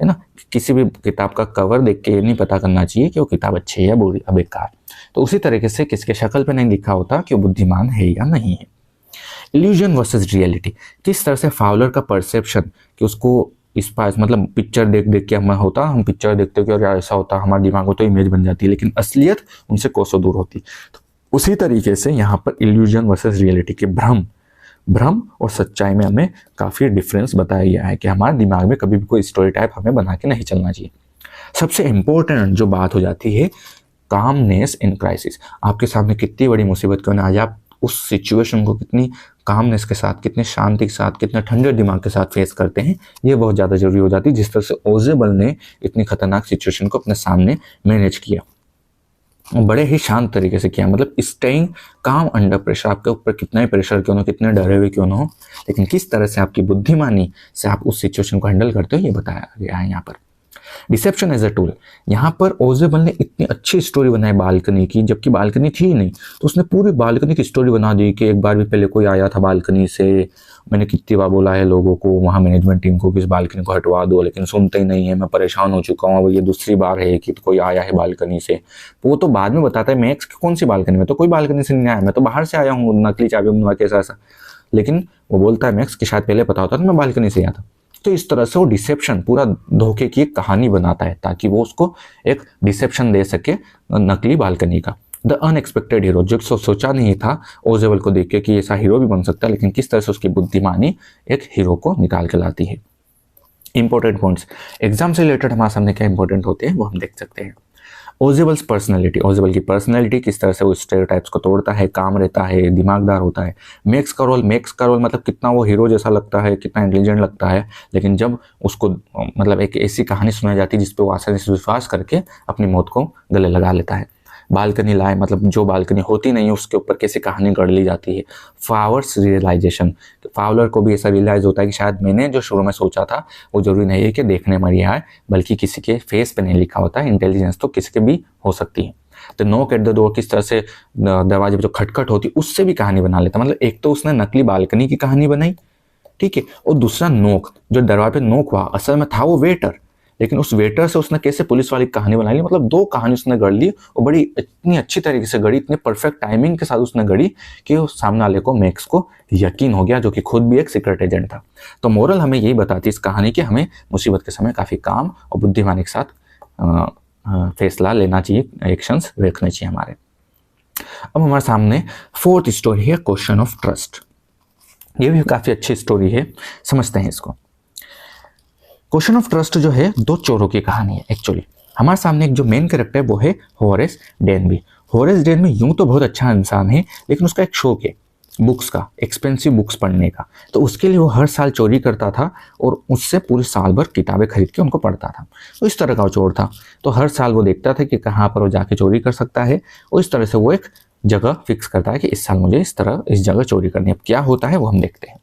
है ना। किसी भी किताब का कवर देख के नहीं पता करना चाहिए कि वो किताब अच्छी है या बुरी या बेकार। तो उसी तरीके से किसके शक्ल पे नहीं लिखा होता कि वो बुद्धिमान है या नहीं है। इल्यूजन वर्सेस रियलिटी, किस तरह से फाउलर का परसेप्शन कि उसको इस पास, मतलब पिक्चर देख देख के हमें होता, हम पिक्चर देखते हो कि यार ऐसा होता, हमारे दिमाग में तो इमेज बन जाती है, लेकिन असलियत उनसे कोसों दूर होती। तो उसी तरीके से यहाँ पर इल्यूजन वर्सेस रियलिटी के भ्रम और सच्चाई में हमें काफ़ी डिफरेंस बताया गया है कि हमारे दिमाग में कभी भी कोई स्टोरी टाइप हमें बना के नहीं चलना चाहिए। सबसे इम्पोर्टेंट जो बात हो जाती है कामनेस इन क्राइसिस। आपके सामने कितनी बड़ी मुसीबत क्यों ना आ जाए, आप उस सिचुएशन को कितनी कामनेस के साथ, कितने शांति के साथ, कितने ठंडे दिमाग के साथ फेस करते हैं, ये बहुत ज़्यादा जरूरी हो जाती है। जिस तरह से ओजेबल ने इतनी खतरनाक सिचुएशन को अपने सामने मैनेज किया, बड़े ही शांत तरीके से किया, मतलब स्टेइंग काम अंडर प्रेशर। आपके ऊपर कितना ही प्रेशर क्यों ना हो, कितने डरे हुए क्यों ना हो, लेकिन किस तरह से आपकी बुद्धिमानी से आप उस सिचुएशन को हैंडल करते हो, ये बताया गया है यहाँ पर। Deception as a tool. यहाँ पर ओजेबल ने इतनी अच्छी स्टोरी बनाई बालकनी की, जबकि बालकनी थी ही नहीं, तो उसने पूरी बालकनी की स्टोरी बना दी कि एक बार भी पहले कोई आया था बालकनी से, मैंने कितनी बार बोला है लोगों को, वहाँ मैनेजमेंट टीम को कि इस बालकनी को हटवा दो, लेकिन सुनते ही नहीं है, मैं परेशान हो चुका हूँ, अब ये दूसरी बार है कि कोई आया है बालकनी से। वो तो बाद में बताता है मैक्स की कौन सी बालकनी में, तो कोई बालकनी से नहीं आया, मैं तो बाहर से आया हूँ, नकली चाबी बनवा के ऐसा। लेकिन वो बोलता है मैक्स कि शायद पहले पता होता तो मैं बालकनी से आया था। तो इस तरह से वो डिसेप्शन पूरा धोखे की एक कहानी बनाता है ताकि वो उसको एक डिसेप्शन दे सके नकली बालकनी का। द अनएक्सपेक्टेड हीरो, जो सोचा नहीं था ओजेबल को देख के कि ऐसा हीरो भी बन सकता है, लेकिन किस तरह से उसकी बुद्धिमानी एक हीरो को निकाल के लाती है। इंपॉर्टेंट पॉइंट्स एग्जाम से रिलेटेड हमारे सामने क्या इंपॉर्टेंट होते हैं वो हम देख सकते हैं। ओजेबल्स पर्सनैलिटी, ओजेबल की पर्सनैलिटी किस तरह से वो स्टेरियोटाइप्स को तोड़ता है, काम रहता है, दिमागदार होता है। मैक्स का रोल मतलब कितना वो हीरो जैसा लगता है, कितना इंटेलिजेंट लगता है, लेकिन जब उसको मतलब एक ऐसी कहानी सुनाई जाती है जिस पे वो आसानी से विश्वास करके अपनी मौत को गले लगा लेता है। बालकनी लाए, मतलब जो बालकनी होती नहीं है उसके ऊपर कैसी कहानी गढ़ ली जाती है। फावर्स रियलाइजेशन, फावलर को भी ऐसा रियलाइज होता है कि शायद मैंने जो शुरू में सोचा था वो जरूरी नहीं है कि देखने में रिहा है, बल्कि किसी के फेस पे नहीं लिखा होता है, इंटेलिजेंस तो किसी के भी हो सकती है। तो नॉक एट द डोर, किस तरह से दरवाजे पर जो खटखट होती उससे भी कहानी बना लेता। मतलब एक तो उसने नकली बालकनी की कहानी बनाई, ठीक है, और दूसरा नोक, जो दरवाजे पे नोक हुआ असल में था वो वेटर, लेकिन उस वेटर से उसने कैसे पुलिस वाली कहानी बना ली। मतलब दो कहानी उसने गढ़ ली और बड़ी इतनी अच्छी तरीके से गढ़ी, इतने परफेक्ट टाइमिंग के साथ उसने गढ़ी कि वो सामने वाले को मैक्स को यकीन हो गया, जो कि खुद भी एक सीक्रेट एजेंट था। तो मोरल हमें यही बताती है इस कहानी कि हमें मुसीबत के समय काफ़ी काम और बुद्धिमानी के साथ फैसला लेना चाहिए, एक्शंस रखने चाहिए हमारे। अब हमारे सामने फोर्थ स्टोरी है क्वेश्चन ऑफ ट्रस्ट। ये भी काफ़ी अच्छी स्टोरी है, समझते हैं इसको। क्वेश्चन ऑफ ट्रस्ट जो है दो चोरों की कहानी है। एक्चुअली हमारे सामने एक जो मेन कैरेक्टर है वो है होरेस डेनबी। होरेस डेनबी यूं तो बहुत अच्छा इंसान है, लेकिन उसका एक शौक है बुक्स का, एक्सपेंसिव बुक्स पढ़ने का। तो उसके लिए वो हर साल चोरी करता था और उससे पूरे साल भर किताबें खरीद के उनको पढ़ता था। तो इस तरह का वो चोर था। तो हर साल वो देखता था कि कहाँ पर वो जाके चोरी कर सकता है, और इस तरह से वो एक जगह फिक्स करता है कि इस साल मुझे इस जगह चोरी करनी है। अब क्या होता है वो हम देखते हैं।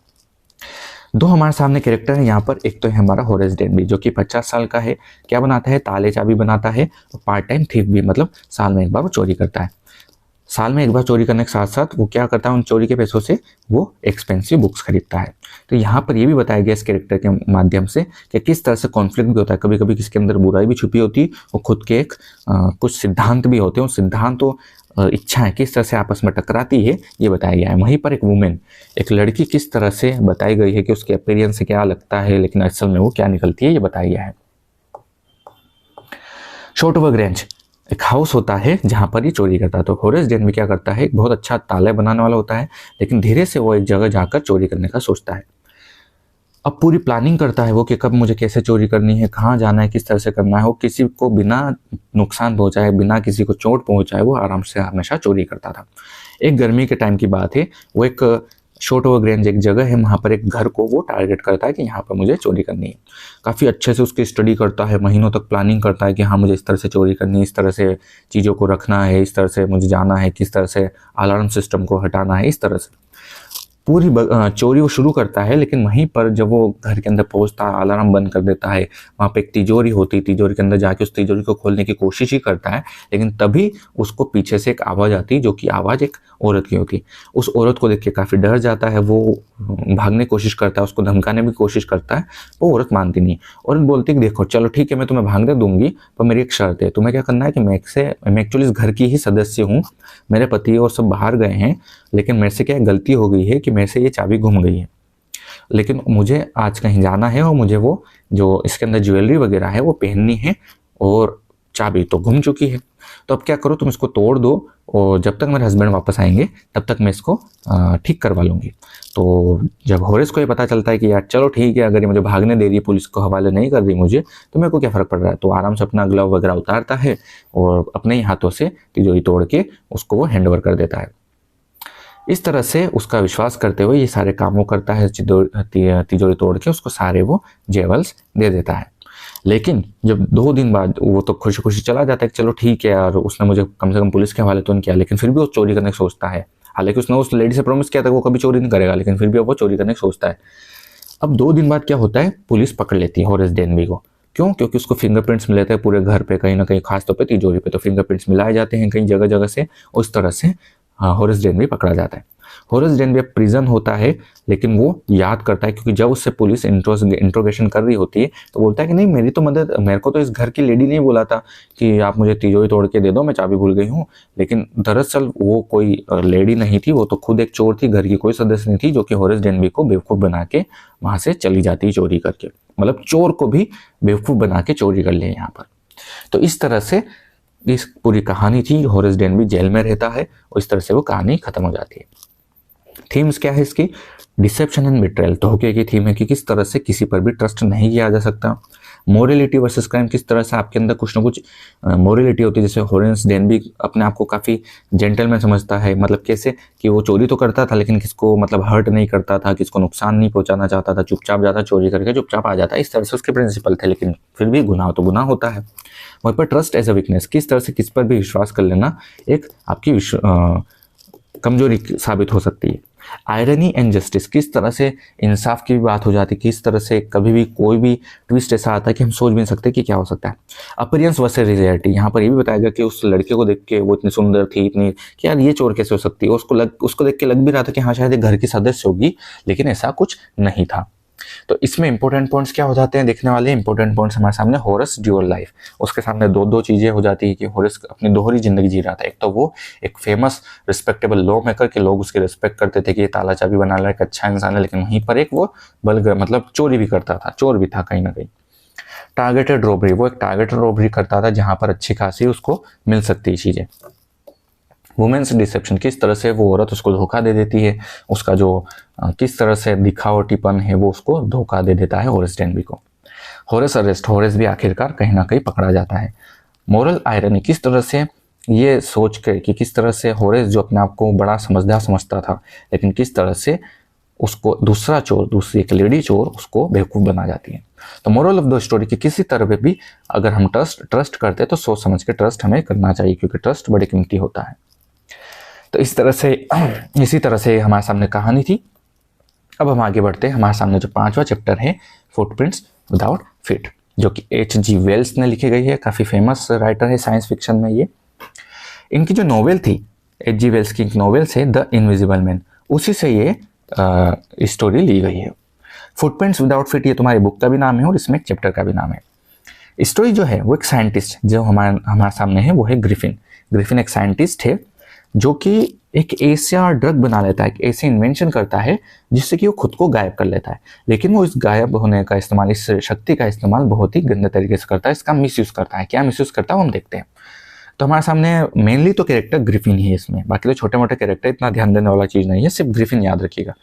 दो हमारे सामने कैरेक्टर है यहाँ पर। एक तो है हमारा होरेस डेनबी जो कि 50 साल का है। क्या बनाता है, ताले चाबी बनाता है, और पार्ट टाइम थीफ भी, मतलब साल में एक बार वो चोरी करता है। साल में एक बार चोरी करने के साथ साथ वो क्या करता है, उन चोरी के पैसों से वो एक्सपेंसिव बुक्स खरीदता है। तो यहाँ पर ये भी बताया गया इस कैरेक्टर के माध्यम से कि किस तरह से कॉन्फ्लिक्ट भी होता है। कभी कभी किसके अंदर बुराई भी छुपी होती है और खुद के एक कुछ सिद्धांत भी होते हैं। उन सिद्धांतों इच्छाएं किस तरह से आपस में टकराती है ये बताया गया है। वहीं पर एक वुमेन, एक लड़की किस तरह से बताई गई है कि उसके अपीयरेंस से क्या लगता है, लेकिन असल में वो क्या निकलती है, ये बताया गया है। शॉर्टवर्ग एक हाउस होता है जहां पर ये चोरी करता है। तो होरेस डेनबी क्या करता है, एक बहुत अच्छा ताला बनाने वाला होता है, लेकिन धीरे से वो एक जगह जाकर चोरी करने का सोचता है। अब पूरी प्लानिंग करता है वो कि कब मुझे कैसे चोरी करनी है, कहाँ जाना है, किस तरह से करना है। वो किसी को बिना नुकसान पहुंचाए, बिना किसी को चोट पहुंचाए वो आराम से हमेशा चोरी करता था। एक गर्मी के टाइम की बात है, वो एक शॉर्टवर्ग रेंज एक जगह है, वहाँ पर एक घर को वो टारगेट करता है कि यहाँ पर मुझे चोरी करनी है। काफ़ी अच्छे से उसकी स्टडी करता है, महीनों तक प्लानिंग करता है कि हाँ मुझे इस तरह से चोरी करनी है, इस तरह से चीज़ों को रखना है, इस तरह से मुझे जाना है, किस तरह से अलार्म सिस्टम को हटाना है, इस तरह से पूरी चोरी वो शुरू करता है। लेकिन वहीं पर जब वो घर के अंदर पहुंचता है, अलार्म बंद कर देता है, वहाँ पे एक तिजोरी होती है, तिजोरी के अंदर जाके उस तिजोरी को खोलने की कोशिश ही करता है, लेकिन तभी उसको पीछे से एक आवाज़ आती है, जो कि आवाज़ एक औरत की होती है। उस औरत को देख के काफ़ी डर जाता है, वो भागने की कोशिश करता है, उसको धमकाने की कोशिश करता है, वो औरत मानती नहीं। औरत बोलती है कि देखो चलो ठीक है मैं तुम्हें भागने दूंगी, पर मेरी एक शर्त है, तुम्हें क्या करना है कि मैं एक्चुअली इस घर की ही सदस्य हूँ, मेरे पति और सब बाहर गए हैं, लेकिन मेरे से क्या गलती हो गई है कि मेरे से ये चाबी गुम गई है, लेकिन मुझे आज कहीं जाना है और मुझे वो जो इसके अंदर ज्वेलरी वगैरह है वो पहननी है, और चाबी तो गुम चुकी है। तो अब क्या करो, तुम इसको तोड़ दो और जब तक मेरे हस्बैंड वापस आएंगे तब तक मैं इसको ठीक करवा लूँगी। तो जब होरेस को ये पता चलता है कि यार चलो ठीक है, अगर ये मुझे भागने दे रही है, पुलिस को हवाले नहीं कर रही मुझे, तो मेरे को क्या फ़र्क पड़ रहा है, तो आराम से अपना ग्लव वगैरह उतारता है और अपने ही हाथों से तिजोरी तोड़ के उसको वो हैंड ओवर कर देता है। इस तरह से उसका विश्वास करते हुए ये सारे काम वो करता है, तिजोरी तोड़ के उसको सारे वो जेवल्स दे देता है। लेकिन जब 2 दिन बाद वो तो खुशी खुशी चला जाता है कि चलो ठीक है यार, उसने मुझे कम से कम पुलिस के हवाले तो नहीं किया, लेकिन फिर भी वो चोरी करने की सोचता है। हालांकि उसने उस लेडी से प्रॉमिस किया था वो कभी चोरी नहीं करेगा, लेकिन फिर भी वो चोरी करने की सोचता है। अब 2 दिन बाद क्या होता है, पुलिस पकड़ लेती है होरेस डेनबी को। क्यों? क्योंकि उसको फिंगरप्रिंट्स मिले थे पूरे घर पे, कहीं ना कहीं, खासतौर पे तिजोरी पे तो फिंगरप्रिंट्स मिलाए जाते हैं कई जगह जगह से। उस तरह से होरेस डेनबी पकड़ा जाता है। होरेस डेनबी प्रिजन होता है, लेकिन वो याद करता है, क्योंकि जब उससे पुलिस इंट्रोगेशन कर रही होती है तो बोलता है कि नहीं, मेरी तो मदद, मेरे को तो इस घर की लेडी ने बोला था कि आप मुझे तिजोरी तोड़ के दे दो, मैं चाबी भूल गई हूँ। लेकिन दरअसल वो कोई लेडी नहीं थी, वो तो खुद एक चोर थी, घर की कोई सदस्य नहीं थी, जो कि होरेस डेनबी को बेवकूफ़ बना के वहाँ से चली जाती चोरी करके। मतलब चोर को भी बेवकूफ़ बना के चोरी कर लिया यहाँ पर। तो इस तरह से इस पूरी कहानी थी। होरेस डेनबी जेल में रहता है और इस तरह से वो कहानी खत्म हो जाती है। थीम्स क्या है इसकी? डिसेप्शन एंड बिट्रेयल, धोखे की थीम है कि किस तरह से किसी पर भी ट्रस्ट नहीं किया जा सकता। मोरलिटी वर्सेस क्राइम, किस तरह से आपके अंदर कुछ ना कुछ मोरलिटी होती है। जैसे होरेस डेनबी अपने आप को काफ़ी जेंटलमैन समझता है, मतलब कैसे कि वो चोरी तो करता था लेकिन किसको मतलब हर्ट नहीं करता था, किसको नुकसान नहीं पहुंचाना चाहता था, चुपचाप जाता चोरी करके चुपचाप आ जाता। इस तरह से उसके प्रिंसिपल थे, लेकिन फिर भी गुनाह तो गुनाह होता है। वहीं पर ट्रस्ट एज अ वीकनेस, किस तरह से किस पर भी विश्वास कर लेना एक आपकी कमजोरी साबित हो सकती है। आयरनी एंड जस्टिस, किस तरह से इंसाफ की भी बात हो जाती है, किस तरह से कभी भी कोई भी ट्विस्ट ऐसा आता है कि हम सोच भी नहीं सकते कि क्या हो सकता है। अपीयरेंस वर्सेस रियलिटी, यहाँ पर ये भी बताया गया कि उस लड़के को देख के वो इतनी सुंदर थी, इतनी कि यार ये चोर कैसे हो सकती है। उसको देख के लग भी रहा था कि हाँ शायद घर की सदस्य होगी, लेकिन ऐसा कुछ नहीं था। तो इसमें इंपॉर्टेंट पॉइंट्स क्या हो जाते हैं देखने वाले? इंपॉर्टेंट पॉइंट्स हमारे सामने होरेस ड्यूअल लाइफ, उसके सामने दो चीजें हो जाती है कि होरेस अपनी दोहरी जिंदगी जी रहा था। एक तो वो एक फेमस रिस्पेक्टेबल लॉ मेकर के लोग उसकी रिस्पेक्ट करते थे कि ये ताला चाबी बना रहा है, एक अच्छा इंसान है, लेकिन वहीं पर एक वो मतलब चोरी भी करता था, चोर भी था कहीं ना कहीं। टारगेटेड रॉबरी, वो एक टारगेटेड रॉबरी करता था जहां पर अच्छी खासी उसको मिल सकती चीजें। वुमेन्स डिसेप्शन, किस तरह से वो औरत उसको धोखा दे देती है, उसका जो किस तरह से दिखावटीपन है वो उसको धोखा दे देता है होरेस डेनबी को। होरेस अरेस्ट, होरेस भी आखिरकार कहीं ना कहीं पकड़ा जाता है। मोरल आयरनी, किस तरह से ये सोच के कि किस तरह से होरेस जो अपने आप को बड़ा समझदार समझता था, लेकिन किस तरह से उसको दूसरी एक लेडी चोर उसको बेवकूफ़ बना जाती है। तो मोरल ऑफ द स्टोरी कि किसी तरह पे भी अगर हम ट्रस्ट करते हैं तो सोच समझ के ट्रस्ट हमें करना चाहिए, क्योंकि ट्रस्ट बड़ी कीमती होता है। तो इसी तरह से हमारे सामने कहानी थी। अब हम आगे बढ़ते हैं। हमारे सामने जो 5वां चैप्टर है, फुटप्रिंट्स विदाउट फीट, जो कि H.G. वेल्स ने लिखी गई है। काफ़ी फेमस राइटर है साइंस फिक्शन में ये। इनकी जो नॉवेल थी, H.G. वेल्स की एक नॉवेल से द इनविजिबल मैन, उसी से ये स्टोरी ली गई है। फुटप्रिंट्स विदाउट फीट ये तुम्हारी बुक का भी नाम है और इसमें एक चैप्टर का भी नाम है। स्टोरी जो है वो एक साइंटिस्ट जो हमारे सामने है वो है ग्रिफिन। ग्रिफिन एक साइंटिस्ट है जो कि एक ऐसा ड्रग बना लेता है, एक ऐसे इन्वेंशन करता है जिससे कि वो खुद को गायब कर लेता है। लेकिन वो इस गायब होने का इस्तेमाल, इस शक्ति का इस्तेमाल बहुत ही गंदे तरीके से करता है, इसका मिसयूज़ करता है। क्या मिसयूज़ करता है वो हम देखते हैं। तो हमारे सामने मेनली तो कैरेक्टर ग्रिफिन ही है इसमें, बाकी तो छोटे मोटे कैरेक्टर इतना ध्यान देने वाला चीज़ नहीं है, सिर्फ ग्रिफिन याद रखिएगा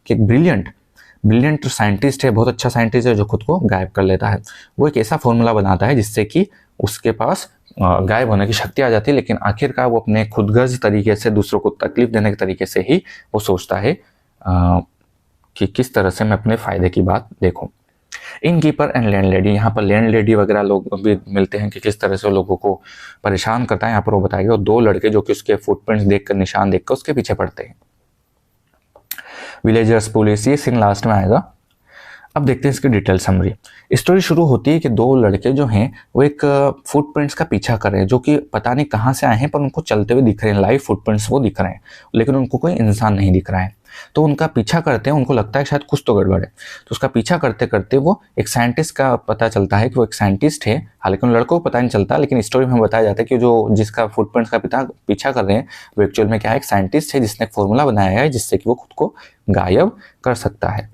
कि एक ब्रिलियंट साइंटिस्ट है, बहुत अच्छा साइंटिस्ट है जो खुद को गायब कर लेता है। वो एक ऐसा फॉर्मूला बनाता है जिससे कि उसके पास गायब होने की शक्ति आ जाती है, लेकिन आखिरकार वो अपने खुदगर्ज तरीके से दूसरों को तकलीफ देने के तरीके से ही वो सोचता है कि किस तरह से मैं अपने फ़ायदे की बात देखूं। इनकीपर एंड लैंडलेडी, यहाँ पर लैंडलेडी वगैरह लोग भी मिलते हैं कि किस तरह से लोगों को परेशान करता है, यहाँ पर वो बताएगा। और 2 लड़के जो कि उसके फुटप्रिंट्स देखकर, निशान देखकर उसके पीछे पड़ते हैं। विलेजर्स, पुलिस, ये सीन लास्ट में आएगा। अब देखते हैं इसकी डिटेल समरी। स्टोरी शुरू होती है कि 2 लड़के जो हैं वो एक फुटप्रिंट्स का पीछा कर रहे हैं, जो कि पता नहीं कहाँ से आए हैं, पर उनको चलते हुए दिख रहे हैं, लाइव फुटप्रिंट्स वो दिख रहे हैं, लेकिन उनको कोई इंसान नहीं दिख रहा है। तो उनका पीछा करते हैं, उनको लगता है शायद कुछ तो गड़बड़ है। तो उसका पीछा करते करते वो एक साइंटिस्ट का पता चलता है कि वो एक साइंटिस्ट है। हालांकि उन लड़कों को पता नहीं चलता, लेकिन स्टोरी में बताया जाता है कि जो जिसका फुटप्रिंट्स का पीछा कर रहे हैं वो एक्चुअल में क्या है, एक साइंटिस्ट है जिसने एक फॉर्मूला बनाया है जिससे कि वो खुद को गायब कर सकता है।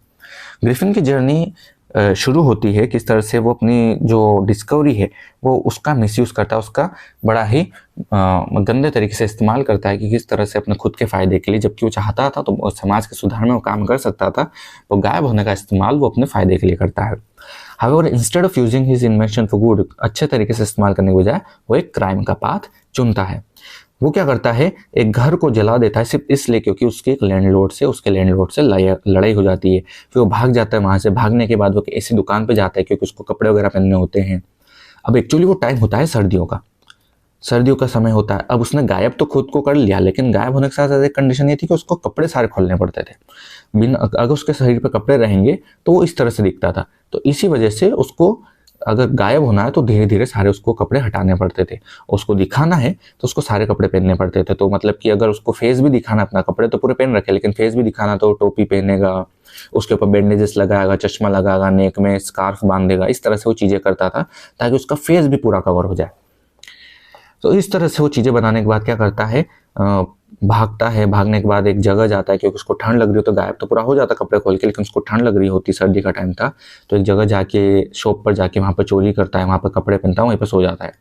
ग्रिफिन की जर्नी शुरू होती है, किस तरह से वो अपनी जो डिस्कवरी है वो उसका मिसयूज़ करता है, उसका बड़ा ही गंदे तरीके से इस्तेमाल करता है कि किस तरह से अपने खुद के फ़ायदे के लिए, जबकि वो चाहता था तो समाज के सुधार में वो काम कर सकता था, तो गायब होने का इस्तेमाल वो अपने फ़ायदे के लिए करता है। However instead of using his invention for good, अच्छे तरीके से इस्तेमाल करने के बजाय वो एक क्राइम का पाथ चुनता है। वो क्या करता है, एक घर को जला देता है सिर्फ इसलिए क्योंकि उसके लैंडलॉर्ड से लड़ाई हो जाती है। फिर वो भाग जाता है वहाँ से। भागने के बाद वो ऐसी दुकान पे जाता है क्योंकि उसको कपड़े वगैरह पहनने होते हैं। अब एक्चुअली वो टाइम होता है सर्दियों का समय होता है। अब उसने गायब तो खुद को कर लिया, लेकिन गायब होने के साथ साथ एक कंडीशन ये थी कि उसको कपड़े सारे खोलने पड़ते थे। अगर उसके शरीर पर कपड़े रहेंगे तो वो इस तरह से दिखता था। तो इसी वजह से उसको अगर गायब होना है तो धीरे धीरे सारे उसको कपड़े हटाने पड़ते थे। उसको दिखाना है तो उसको सारे कपड़े पहनने पड़ते थे। तो मतलब कि अगर उसको फेस भी दिखाना, अपना कपड़े तो पूरे पहन रखे लेकिन फेस भी दिखाना, तो टोपी पहनेगा, उसके ऊपर बैंडेजेस लगाएगा, चश्मा लगाएगा, नेक में स्कार्फ बांधेगा। इस तरह से वो चीज़ें करता था ताकि उसका फेस भी पूरा कवर हो जाए। तो इस तरह से वो चीज़ें बनाने के बाद क्या करता है, भागता है। भागने के बाद एक जगह जाता है क्योंकि उसको ठंड लग रही हो, तो गायब तो पूरा हो जाता कपड़े खोल के, लेकिन उसको ठंड लग रही होती, सर्दी का टाइम था। तो एक जगह जाके शॉप पर जाके वहाँ पर चोरी करता है, वहाँ पर कपड़े पहनता है, वहीं पर सो जाता है।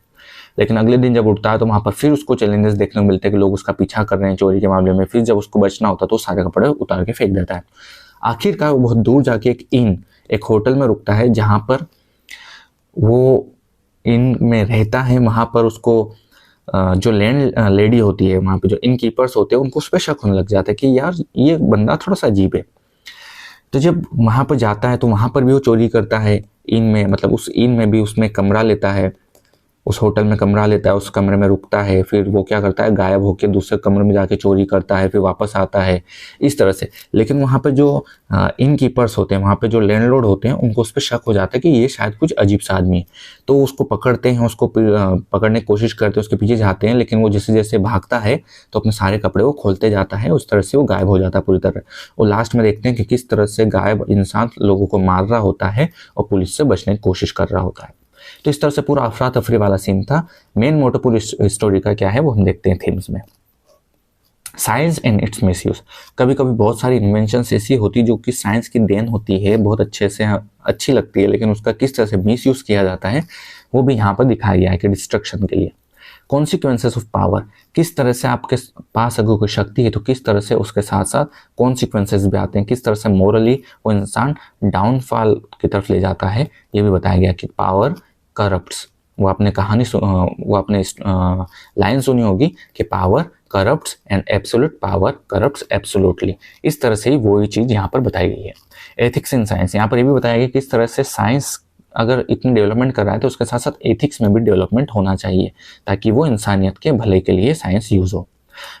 लेकिन अगले दिन जब उठता है तो वहाँ पर फिर उसको चैलेंजेस देखने को मिलते हैं कि लोग उसका पीछा कर रहे हैं चोरी के मामले में। फिर जब उसको बचना होता है तो सारे कपड़े उतार के फेंक देता है। आखिरकार वो बहुत दूर जाके एक होटल में रुकता है, जहाँ पर वो इन में रहता है। वहाँ पर उसको जो लैंड लेडी होती है, वहाँ पे जो इन कीपर्स होते हैं, उनको उस पर शक होने लग जाता है कि यार ये बंदा थोड़ा सा अजीब है। तो जब वहाँ पर जाता है तो वहाँ पर भी वो चोरी करता है इन में, मतलब उस इन में भी उसमें कमरा लेता है, उस होटल में कमरा लेता है, उस कमरे में रुकता है। फिर वो क्या करता है, गायब होकर दूसरे कमरे में जाके चोरी करता है, फिर वापस आता है, इस तरह से। लेकिन वहाँ पे जो इन कीपर्स होते हैं, वहाँ पे जो लैंडलॉर्ड होते हैं, उनको उस पर शक हो जाता है कि ये शायद कुछ अजीब सा आदमी है। तो उसको पकड़ते हैं, उसको पकड़ने की कोशिश करते हैं, उसके पीछे जाते हैं, लेकिन वो जैसे जैसे भागता है तो अपने सारे कपड़े वो खोलते जाता है। उस तरह से वो गायब हो जाता है पूरी तरह। और लास्ट में देखते हैं कि किस तरह से गायब इंसान लोगों को मार रहा होता है और पुलिस से बचने की कोशिश कर रहा होता है। तो इस तरह से पूरा अफरा तफरी वाला सीन था। मेन मोटो पूरी स्टोरी का क्या है वो हम देखते हैं थीम्स में। Science and it's misuse. कभी कभी बहुत सारी इन्वेंशंस ऐसी होती जो कि साइंस की देन होती है, बहुत अच्छे से अच्छी लगती है, लेकिन उसका किस तरह से मिसयूज किया जाता है वो भी यहाँ पर दिखाया गया है कि डिस्ट्रक्शन के लिए। कॉन्सिक्वेंसेस ऑफ पावर, किस तरह से आपके पास अगर कोई शक्ति है तो किस तरह से उसके साथ साथ कॉन्सिक्वेंसेस भी आते हैं, किस तरह से मोरली वो इंसान डाउनफॉल की तरफ ले जाता है, ये भी बताया गया कि पावर करप्ट्स। वो आपने लाइन सुनी होगी कि power corrupts and absolute power corrupts absolutely. इस तरह से ही वही चीज़ यहाँ पर बताई गई है। एथिक्स इन साइंस, यहाँ पर ये भी बताया गया किस तरह से साइंस अगर इतनी डेवलपमेंट कर रहा है तो उसके साथ साथ एथिक्स में भी डेवलपमेंट होना चाहिए ताकि वो इंसानियत के भले के लिए साइंस यूज़ हो।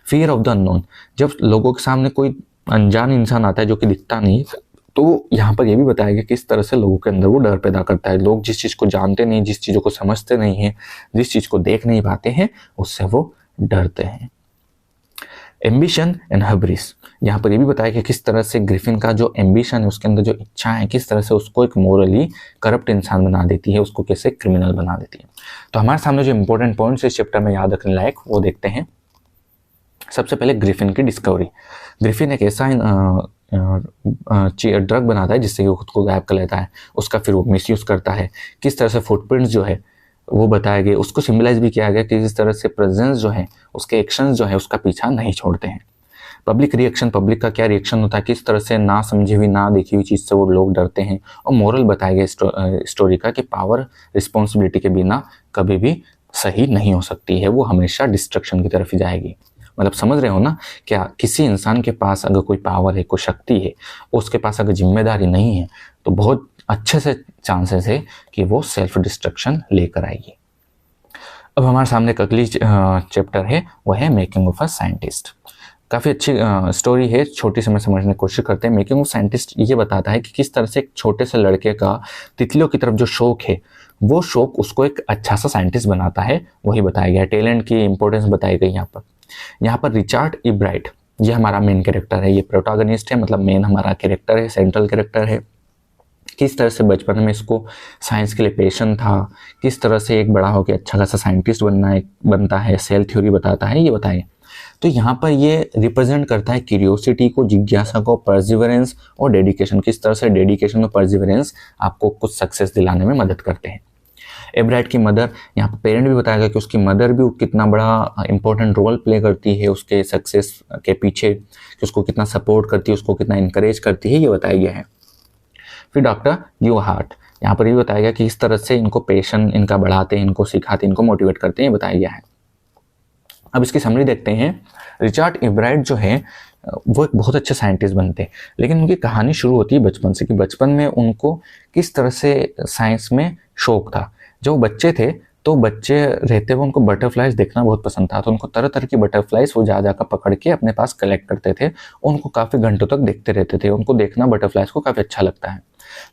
फियर ऑफ द अननोन, जब लोगों के सामने कोई अनजान इंसान आता है जो कि दिखता नहीं, तो यहाँ पर यह भी बताया गया किस तरह से लोगों के अंदर वो डर पैदा करता है। लोग जिस चीज़ को जानते नहीं, जिस चीज़ों को समझते नहीं हैं, जिस चीज़ को देख नहीं पाते हैं, उससे वो डरते हैं। एम्बिशन एंड हब्रिस, यहाँ पर ये भी बताया कि किस तरह से ग्रिफिन का जो एम्बिशन है, उसके अंदर जो इच्छा है, किस तरह से उसको एक मोरली करप्ट इंसान बना देती है, उसको कैसे क्रिमिनल बना देती है। तो हमारे सामने जो इंपॉर्टेंट पॉइंट्स इस चैप्टर में याद रखने लायक वो देखते हैं। सबसे पहले ग्रिफिन की डिस्कवरी। ग्रिफिन एक ऐसा ड्रग बनाता है जिससे वो खुद को गायब कर लेता है, उसका फिर वो मिसयूज़ करता है। किस तरह से फुटप्रिंट्स जो है वो बताया गया, उसको सिम्बलाइज भी किया गया कि किस तरह से प्रेजेंस जो है, उसके एक्शंस जो है, उसका पीछा नहीं छोड़ते हैं। पब्लिक रिएक्शन, पब्लिक का क्या रिएक्शन होता है, किस तरह से ना समझी हुई, ना देखी हुई चीज़ से वो लोग डरते हैं। और मोरल बताया गया स्टोरी का कि पावर रिस्पॉन्सिबिलिटी के बिना कभी भी सही नहीं हो सकती है, वो हमेशा डिस्ट्रक्शन की तरफ ही जाएगी। मतलब समझ रहे हो ना, क्या किसी इंसान के पास अगर कोई पावर है, कोई शक्ति है, उसके पास अगर जिम्मेदारी नहीं है तो बहुत अच्छे से चांसेस है कि वो सेल्फ डिस्ट्रक्शन लेकर आएगी। अब हमारे सामने एक अगली चैप्टर है, वो है मेकिंग ऑफ अ साइंटिस्ट। काफ़ी अच्छी स्टोरी है, छोटी से मैं समझने की कोशिश करते हैं। मेकिंग ऑफ साइंटिस्ट ये बताता है कि किस तरह से एक छोटे से लड़के का तितलियों की तरफ जो शौक है, वो शौक उसको एक अच्छा सा साइंटिस्ट बनाता है, वही बताया गया। टैलेंट की इंपॉर्टेंस बताई गई यहाँ पर रिचर्ड ई ब्राइट, ये हमारा मेन कैरेक्टर है, ये प्रोटैगनिस्ट है, मतलब मेन हमारा कैरेक्टर है, सेंट्रल कैरेक्टर है। किस तरह से बचपन में इसको साइंस के लिए पैशन था, किस तरह से एक बड़ा होकर अच्छा खासा साइंटिस्ट बनता है, सेल थ्योरी बताता है, ये बताएं। तो यहाँ पर ये रिप्रेजेंट करता है क्यूरियोसिटी को, जिज्ञासा को, परसिवरेंस और डेडिकेशन। किस तरह से डेडिकेशन और परसिवरेंस आपको कुछ सक्सेस दिलाने में मदद करते हैं। एब्राइट की मदर, यहाँ पर पेरेंट भी बताया गया कि उसकी मदर भी कितना बड़ा इंपॉर्टेंट रोल प्ले करती है उसके सक्सेस के पीछे, कि उसको कितना सपोर्ट करती है, उसको कितना इंकरेज करती है, ये बताया गया है। फिर डॉक्टर न्यूहार्ट, यहाँ पर ये बताया गया कि इस तरह से इनको पेशेंस इनका बढ़ाते हैं, इनको सिखाते हैं, इनको मोटिवेट करते हैं, ये बताया गया है। अब इसकी समरी देखते हैं। रिचर्ड एब्राइट जो है वो एक बहुत अच्छे साइंटिस्ट बनते हैं, लेकिन उनकी कहानी शुरू होती है बचपन से, कि बचपन में उनको किस तरह से साइंस में शौक था। जब वो बच्चे थे तो बच्चे रहते हुए उनको बटरफ्लाइज देखना बहुत पसंद था, तो उनको तरह तरह की बटरफ्लाइज वो जा जाकर पकड़ के अपने पास कलेक्ट करते थे, उनको काफ़ी घंटों तक देखते रहते थे। उनको देखना बटरफ्लाइज को काफ़ी अच्छा लगता है।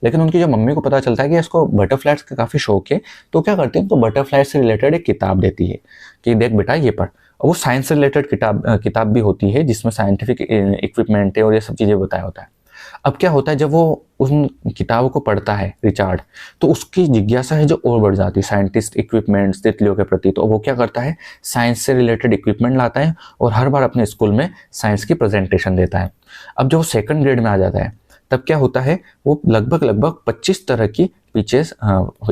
लेकिन उनकी जो मम्मी को पता चलता है कि इसको बटरफ्लाइज का काफ़ी शौक है, तो क्या करती है, उनको बटरफ्लाइज से रिलेटेड एक किताब देती है कि देख बेटा ये पढ़। वो साइंस से रिलेटेड किताब भी होती है जिसमें साइंटिफिक इक्विपमेंट है और ये सब चीज़ें बताया होता है। अब क्या होता है, जब वो उन किताबों को पढ़ता है रिचर्ड, तो उसकी जिज्ञासा है जो और बढ़ जाती है साइंटिस्ट इक्विपमेंट्स तितलियों के प्रति। तो वो क्या करता है, साइंस से रिलेटेड इक्विपमेंट लाता है और हर बार अपने स्कूल में साइंस की प्रेजेंटेशन देता है। अब जब वो सेकंड ग्रेड में आ जाता है, तब क्या होता है, वो लगभग 25 तरह की पीचेस,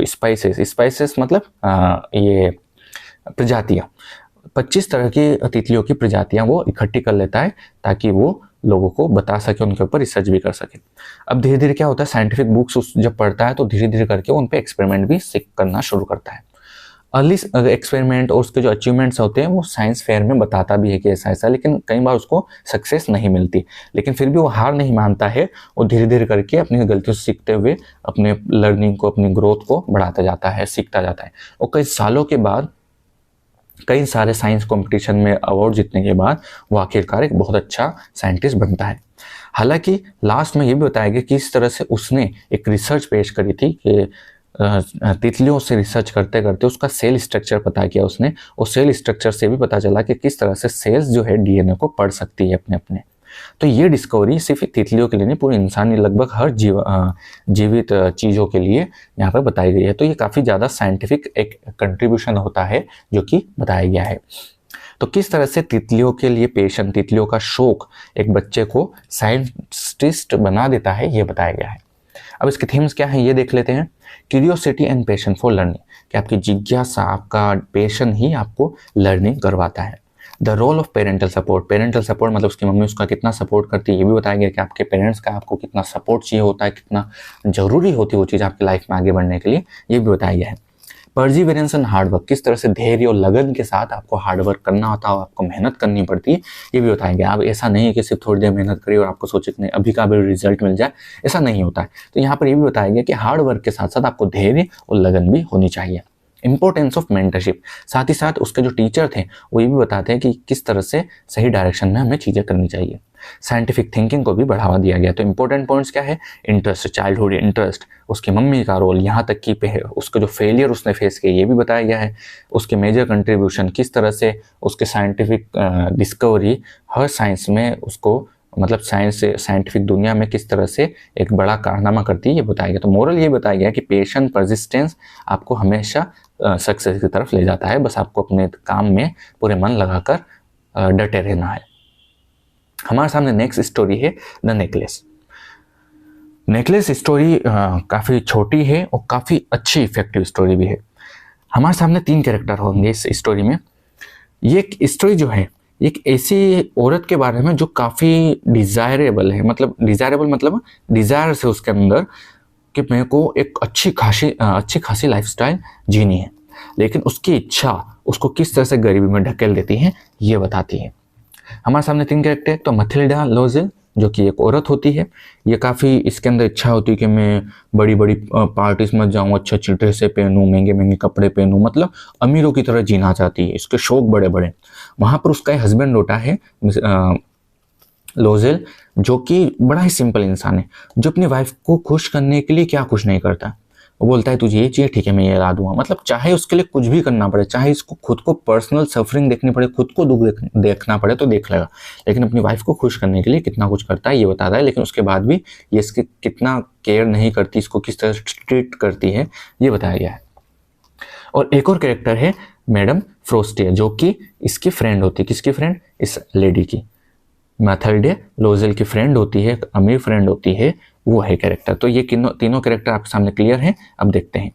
स्पाइसेस मतलब ये प्रजातियाँ, 25 तरह की तितलियों की प्रजातियां वो इकट्ठी कर लेता है ताकि वो लोगों को बता सके, उनके ऊपर रिसर्च भी कर सके। अब धीरे धीरे क्या होता है, साइंटिफिक बुक्स जब पढ़ता है तो धीरे धीरे करके उन पे एक्सपेरिमेंट भी करना शुरू करता है। अर्ली एक्सपेरिमेंट और उसके जो अचीवमेंट्स होते हैं वो साइंस फेयर में बताता भी है कि ऐसा ऐसा, लेकिन कई बार उसको सक्सेस नहीं मिलती, लेकिन फिर भी वो हार नहीं मानता है और धीरे धीरे करके अपनी गलतियों से सीखते हुए अपने लर्निंग को, अपनी ग्रोथ को बढ़ाता जाता है, सीखता जाता है। और कई सालों के बाद, कई सारे साइंस कंपटीशन में अवार्ड जीतने के बाद वो आखिरकार एक बहुत अच्छा साइंटिस्ट बनता है। हालांकि लास्ट में ये भी बताया गया कि इस तरह से उसने एक रिसर्च पेश करी थी कि तितलियों से रिसर्च करते करते उसका सेल स्ट्रक्चर पता किया उसने, और सेल स्ट्रक्चर से भी पता चला कि किस तरह से सेल्स जो है डीएनए को पढ़ सकती है अपने अपने। तो ये डिस्कवरी सिर्फ तितलियों के लिए नहीं, पूरी इंसानी लगभग हर जीवित चीज़ों के लिए यहाँ पर बताई गई है। तो ये काफ़ी ज़्यादा साइंटिफिक एक कंट्रीब्यूशन होता है जो कि बताया गया है। तो किस तरह से तितलियों के लिए पेशन, तितलियों का शौक एक बच्चे को साइंटिस्ट बना देता है, ये बताया गया है। अब इसके थीम्स क्या हैं ये देख लेते हैं। Curiosity and passion for learning, कि आपकी जिज्ञासा, आपका पैशन ही आपको लर्निंग करवाता है। The role of parental support, parental support मतलब उसकी मम्मी उसका कितना सपोर्ट करती है, ये भी बताया गया कि आपके पेरेंट्स का आपको कितना सपोर्ट चाहिए होता है, कितना ज़रूरी होती है वो चीज़ आपकी लाइफ में आगे बढ़ने के लिए, ये भी बताया गया है। परसिवरेंस एंड हार्डवर्क, किस तरह से धैर्य और लगन के साथ आपको हार्डवर्क करना होता है, आपको मेहनत करनी पड़ती है, ये भी बताया गया। अब ऐसा नहीं है कि सिर्फ थोड़ी देर मेहनत करिए और आपको सोचे कि नहीं अभी का अभी रिजल्ट मिल जाए, ऐसा नहीं होता है। तो यहाँ पर ये भी बताया गया कि हार्डवर्क के साथ साथ आपको धैर्य और लगन भी होनी चाहिए। इंपॉर्टेंस ऑफ मेंटरशिप, साथ ही साथ उसके जो टीचर थे वो ये भी बताते हैं कि किस तरह से सही डायरेक्शन में हमें चीज़ें करनी चाहिए। साइंटिफिक थिंकिंग को भी बढ़ावा दिया गया। तो इंपॉर्टेंट पॉइंट्स क्या है, इंटरेस्ट, चाइल्डहुड इंटरेस्ट, उसकी मम्मी का रोल, यहाँ तक कि उसके जो फेलियर उसने फेस किए ये भी बताया गया है। उसके मेजर कंट्रीब्यूशन, किस तरह से उसके साइंटिफिक डिस्कवरी हर साइंस में उसको, मतलब साइंस से साइंटिफिक दुनिया में किस तरह से एक बड़ा कारनामा करती है, ये बताया गया। तो मोरल ये बताया गया कि पेशेंस, परसिस्टेंस आपको हमेशा सक्सेस की तरफ ले जाता है। बस आपको अपने काम में पूरे मन लगाकर डटे रहना है। हमारे सामने नेक्स्ट स्टोरी है द नेकलेस। नेकलेस स्टोरी काफ़ी छोटी है और काफ़ी अच्छी इफेक्टिव स्टोरी भी है। हमारे सामने 3 कैरेक्टर होंगे इस स्टोरी में। ये स्टोरी जो है एक ऐसी औरत के बारे में जो काफ़ी डिज़ायरेबल है, मतलब डिज़ायरेबल मतलब डिज़ायर से उसके अंदर कि मेरे को एक अच्छी खासी लाइफस्टाइल जीनी है, लेकिन उसकी इच्छा उसको किस तरह से गरीबी में ढकेल देती है ये बताती है। हमारे सामने 3 कैरेक्टर है। तो मथिल्डा लोजेल जो कि एक औरत होती है, ये काफ़ी इसके अंदर इच्छा होती है कि मैं बड़ी बड़ी पार्टीज में जाऊँ, अच्छे अच्छे ड्रेसें पहनूँ, महंगे महंगे कपड़े पहनूँ, मतलब अमीरों की तरह जीना चाहती है, इसके शौक बड़े बड़े। वहाँ पर उसका हस्बैंड होता है लोजेल, जो कि बड़ा ही सिंपल इंसान है, जो अपनी वाइफ को खुश करने के लिए क्या कुछ नहीं करता। वो बोलता है तुझे ये चाहिए, ठीक है मैं ये ला दूंगा, मतलब चाहे उसके लिए कुछ भी करना पड़े, चाहे इसको खुद को पर्सनल सफरिंग देखनी पड़े, खुद को दुख देखना पड़े तो देख लेगा, लेकिन अपनी वाइफ को खुश करने के लिए कितना कुछ करता है ये बताता है। लेकिन उसके बाद भी ये इसकी कितना केयर नहीं करती, इसको किस तरह ट्रीट करती है ये बताया गया है। और एक और कैरेक्टर है मैडम फ्रोस्टियर, जो कि इसकी फ्रेंड होती है। किसकी फ्रेंड? इस लेडी की, मैथिल्डे लोजेल की फ्रेंड होती है, अमीर फ्रेंड होती है, वो है कैरेक्टर। तो ये तीनों कैरेक्टर आपके सामने क्लियर हैं। अब देखते हैं।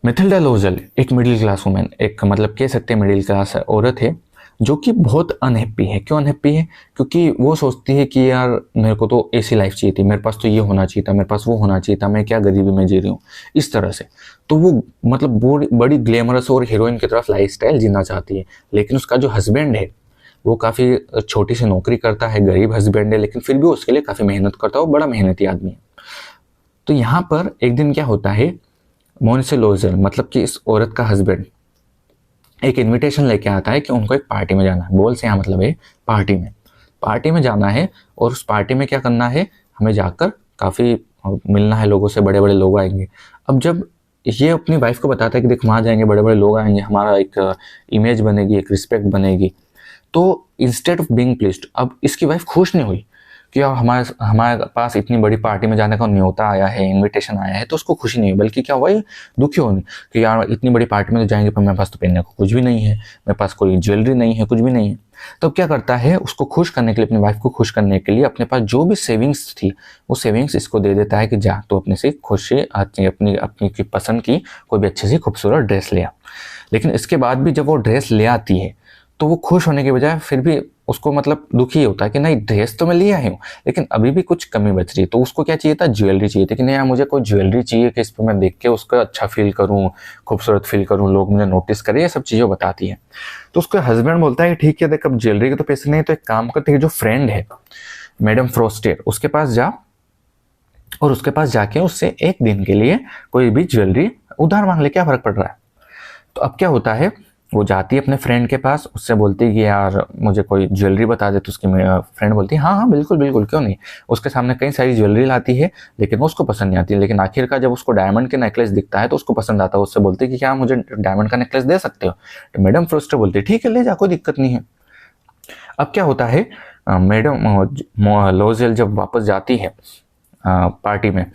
मैथिल्डा लोजेल एक मिडिल क्लास वुमेन, एक मतलब कह सकते हैं मिडिल क्लास औरत है, जो कि बहुत अनहैप्पी है। क्यों अनहैप्पी है? क्योंकि वो सोचती है कि यार मेरे को तो ऐसी लाइफ चाहिए थी, मेरे पास तो ये होना चाहिए था, मेरे पास वो होना चाहिए था, मैं क्या गरीबी में जी रही हूँ, इस तरह से। तो वो मतलब बड़ी ग्लैमरस और हीरोइन की तरफ लाइफस्टाइल जीना चाहती है। लेकिन उसका जो हस्बैंड है वो काफ़ी छोटी सी नौकरी करता है, गरीब हस्बैंड है, लेकिन फिर भी उसके लिए काफ़ी मेहनत करता है, वो बड़ा मेहनती आदमी है। तो यहाँ पर एक दिन क्या होता है, मोनिसे लोजेल मतलब कि इस औरत का हस्बैंड एक इनविटेशन लेके आता है कि उनको एक पार्टी में जाना है। बोल से यहाँ मतलब है पार्टी में जाना है, और उस पार्टी में क्या करना है, हमें जाकर काफ़ी मिलना है लोगों से, बड़े बड़े लोग आएंगे। अब जब ये अपनी वाइफ को बताता है कि देख वहाँ जाएंगे, बड़े बड़े लोग आएंगे, हमारा एक इमेज बनेगी, एक रिस्पेक्ट बनेगी, तो इंस्टेड ऑफ बीइंग प्लीज्ड, अब इसकी वाइफ खुश नहीं हुई कि यार हमारे पास इतनी बड़ी पार्टी में जाने का न्योता आया है, इनविटेशन आया है, तो उसको खुशी नहीं हुई, बल्कि क्या हुआ, ये दुखी होगी कि यार इतनी बड़ी पार्टी में तो जाएंगे, पर मेरे पास तो पहनने को कुछ भी नहीं है, मेरे पास कोई ज्वेलरी नहीं है, कुछ भी नहीं है। तो क्या करता है, उसको खुश करने के लिए, अपनी वाइफ को खुश करने के लिए, अपने पास जो भी सेविंग्स थी वो सेविंग्स इसको दे देता है कि जा तो अपने से खुशी अपनी अपनी पसंद की कोई भी अच्छी सी खूबसूरत ड्रेस ले आ। लेकिन इसके बाद भी जब वो ड्रेस ले आती है तो वो खुश होने के बजाय फिर भी उसको मतलब दुखी होता है कि नहीं, ड्रेस तो मैं ले आई हूँ लेकिन अभी भी कुछ कमी बच रही है। तो उसको क्या चाहिए था, ज्वेलरी चाहिए थी कि नहीं यार मुझे कोई ज्वेलरी चाहिए कि इस पर मैं देख के उसको अच्छा फील करूँ, खूबसूरत फील करूँ, लोग मुझे नोटिस करें, ये सब चीज़ें बताती है। तो उसका हस्बैंड बोलता है ठीक है देख, अब ज्वेलरी के तो पैसे नहीं, तो एक काम करते, जो फ्रेंड है मैडम फ्रोस्टियर, उसके पास जा और उसके पास जाके उससे एक दिन के लिए कोई भी ज्वेलरी उधार मांग ले, क्या फर्क पड़ रहा है। तो अब क्या होता है, वो जाती है अपने फ्रेंड के पास, उससे बोलती है कि यार मुझे कोई ज्वेलरी बता दे। तो उसकी फ्रेंड बोलती है हाँ हाँ बिल्कुल बिल्कुल, क्यों नहीं। उसके सामने कई सारी ज्वेलरी लाती है, लेकिन वो उसको पसंद नहीं आती। लेकिन आखिरकार जब उसको डायमंड के नेकलेस दिखता है तो उसको पसंद आता है। उससे बोलती है कि क्या मुझे डायमंड का नेकलेस दे सकते हो। तो मैडम फ्रोस्टर बोलती है ठीक है ले जा, कोई दिक्कत नहीं है। अब क्या होता है, मैडम लोजेल जब वापस जाती है पार्टी में,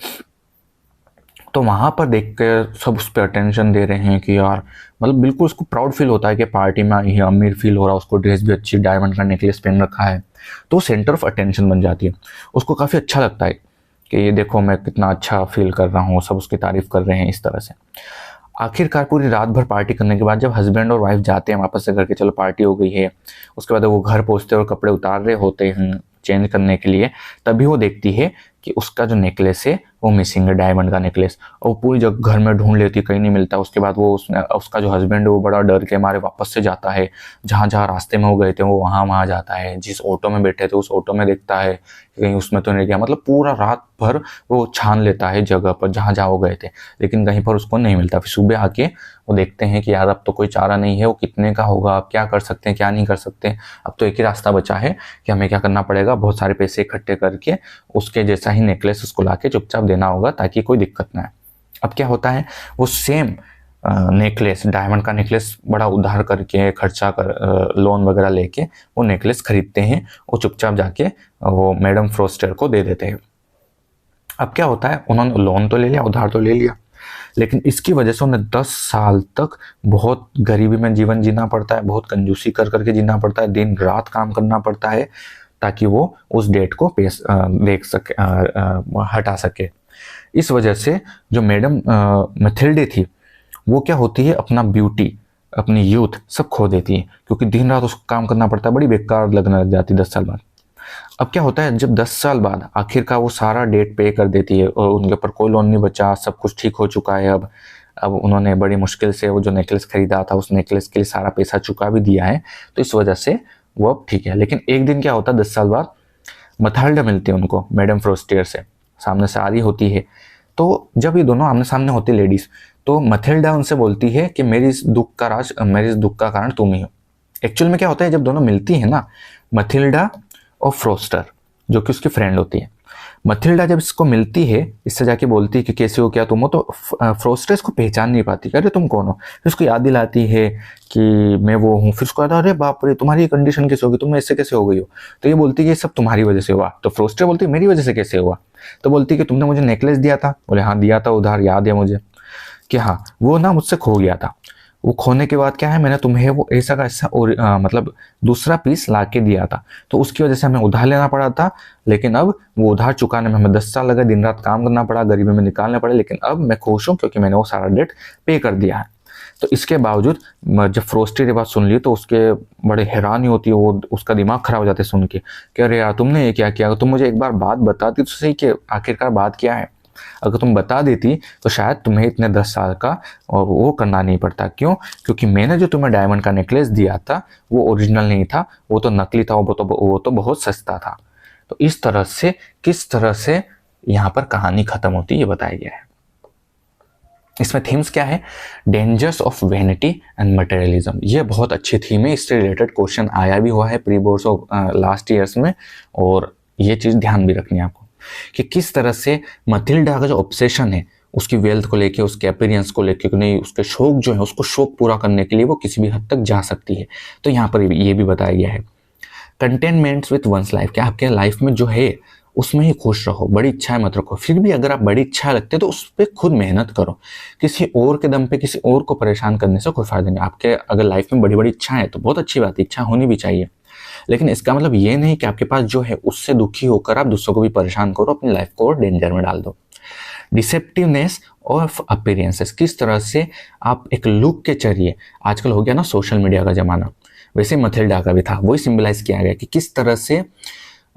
तो वहाँ पर देख कर सब उस पर अटेंशन दे रहे हैं कि यार मतलब बिल्कुल उसको प्राउड फील होता है कि पार्टी में आई है, अमीर फील हो रहा है, उसको ड्रेस भी अच्छी, डायमंड का नेकलेस पहन रखा है, तो सेंटर ऑफ अटेंशन बन जाती है। उसको काफ़ी अच्छा लगता है कि ये देखो मैं कितना अच्छा फील कर रहा हूँ, सब उसकी तारीफ कर रहे हैं, इस तरह से। आखिरकार पूरी रात भर पार्टी करने के बाद जब हस्बैंड और वाइफ जाते हैं वापस से घर के, चलो पार्टी हो गई है, उसके बाद वो घर पहुँचते हैं और कपड़े उतार रहे होते हैं चेंज करने के लिए, तभी वो देखती है कि उसका जो नेकलेस है वो मिसिंग है, डायमंड का नेकलेस। और वो पूरी जगह घर में ढूंढ लेती है, कहीं नहीं मिलता। उसके बाद वो उसका जो हस्बैंड है वो बड़ा डर के मारे वापस से जाता है, जहाँ जहाँ रास्ते में वो गए थे वो वहाँ जाता है, जिस ऑटो में बैठे थे उस ऑटो में देखता है कि कहीं उसमें तो नहीं गया। मतलब पूरा रात भर वो छान लेता है जगह पर जहाँ जहाँ वो गए थे, लेकिन कहीं पर उसको नहीं मिलता। फिर सुबह आके वो देखते हैं कि यार अब तो कोई चारा नहीं है, वो कितने का होगा, अब क्या कर सकते हैं क्या नहीं कर सकते। अब तो एक ही रास्ता बचा है कि हमें क्या करना पड़ेगा, बहुत सारे पैसे इकट्ठे करके उसके जैसा ही नेकलेस उसको लाके चुपचाप देना होगा ताकि कोई दिक्कत ना आए। अब क्या होता है, वो सेम नेकलेस, डायमंड का नेकलेस बड़ा उधार करके खर्चा कर लोन वगैरह लेके वो नेकलेस खरीदते हैं, वो चुपचाप जाके वो मैडम फ्रोस्टर को दे देते हैं। अब क्या होता है, उन्होंने लोन तो ले लिया, उधार तो ले लिया, लेकिन इसकी वजह से उन्हें 10 साल तक बहुत गरीबी में जीवन जीना पड़ता है, बहुत कंजूसी कर करके जीना पड़ता है, दिन रात काम करना पड़ता है ताकि वो उस डेट को देख सके, हटा सके। इस वजह से जो मैडम मैथिल्डे थी वो क्या होती है, अपना ब्यूटी, अपनी यूथ सब खो देती है, क्योंकि दिन रात उसको काम करना पड़ता है, बड़ी बेकार लगने लग जाती है 10 साल बाद। अब क्या होता है, जब 10 साल बाद आखिरकार वो सारा डेट पे कर देती है और उनके ऊपर कोई लोन नहीं बचा, सब कुछ ठीक हो चुका है। अब उन्होंने बड़ी मुश्किल से वो जो नेकलेस खरीदा था उस नेकलेस के लिए सारा पैसा चुका भी दिया है, तो इस वजह से वो अब ठीक है। लेकिन एक दिन क्या होता है, 10 साल बाद मैथिल्डा मिलती है उनको मैडम फ्रोस्टियर से, सामने से आ रही होती है। तो जब ये दोनों आमने सामने होती लेडीज, तो मैथिल्डा उनसे बोलती है कि मेरे इस दुख का कारण तुम ही हो। एक्चुअल में क्या होता है, जब दोनों मिलती है ना, मैथिल्डा और फ्रोस्टर जो कि उसकी फ्रेंड होती है, मैथिल्डा जब इसको मिलती है, इससे जाके बोलती है कि कैसे हो क्या तुम हो, तो फ्रोस्टर इसको पहचान नहीं पाती, अरे तुम कौन हो। फिर उसको याद दिलाती है कि मैं वो हूँ। फिर उसको याद, अरे बाप रे तुम्हारी कंडीशन कैसे होगी, तुम ऐसे कैसे हो गई हो। तो ये बोलती है कि सब तुम्हारी वजह से हुआ। तो फ्रोस्टर बोलती है मेरी वजह से कैसे हुआ। तो बोलती है कि तुमने मुझे नेकलेस दिया था। बोले हाँ दिया था उधार, याद है मुझे। कि हाँ वो ना मुझसे खो गया था, वो खोने के बाद क्या है मैंने तुम्हें वो ऐसा का ऐसा और मतलब दूसरा पीस ला के दिया था, तो उसकी वजह से हमें उधार लेना पड़ा था, लेकिन अब वो उधार चुकाने में हमें 10 साल लगे, दिन रात काम करना पड़ा, गरीबी में निकालने पड़े, लेकिन अब मैं खुश हूँ क्योंकि मैंने वो सारा डेट पे कर दिया है। तो इसके बावजूद जब फ्रोस्टी ये बात सुन ली तो उसके बड़े हैरानी होती है, वो उसका दिमाग खराब हो जाता है सुन के कि अरे यार तुमने ये क्या किया, तुम मुझे एक बार बात बताती तो सही कि आखिरकार बात क्या है, अगर तुम बता देती तो शायद तुम्हें इतने 10 साल का और वो करना नहीं पड़ता। क्यों? क्योंकि मैंने जो तुम्हें डायमंड का नेकलेस दिया था वो ओरिजिनल नहीं था, वो तो नकली था, वो तो बहुत सस्ता था। तो इस तरह से किस तरह से यहाँ पर कहानी खत्म होती है ये बताया गया है। इसमें थीम्स क्या है? Dangers of vanity and materialism, ये बहुत अच्छी थीम है, इससे रिलेटेड क्वेश्चन आया भी हुआ है pre boards of last years में, और ये चीज़ ध्यान भी रखनी है आपको कि किस तरह से मथिल्डा का जो ऑब्सेशन है उसकी वेल्थ को लेके, उसके अपीयरेंस को लेके, नहीं उसके शौक जो है उसको शौक पूरा करने के लिए वो किसी भी हद तक जा सकती है। तो यहाँ पर ये भी बताया गया है कंटेनमेंट्स विथ वंस लाइफ, क्या आपके लाइफ में जो है उसमें ही खुश रहो, बड़ी इच्छाएं मत रखो, फिर भी अगर आप बड़ी इच्छा रखते हैं तो उस पर खुद मेहनत करो, किसी और के दम पे किसी और को परेशान करने से कोई फायदा नहीं। आपके अगर लाइफ में बड़ी बड़ी इच्छाएं है तो बहुत अच्छी बात है, इच्छा होनी भी चाहिए, लेकिन इसका मतलब ये नहीं कि आपके पास जो है उससे दुखी होकर आप दूसरों को भी परेशान करो, अपनी लाइफ को और डेंजर में डाल दो। डिसेप्टिवनेस ऑफ अपीयरेंसेस, किस तरह से आप एक लुक के जरिए, आजकल हो गया ना सोशल मीडिया का जमाना, वैसे मथिल्डा का भी था, वही सिंबलाइज किया गया कि किस तरह से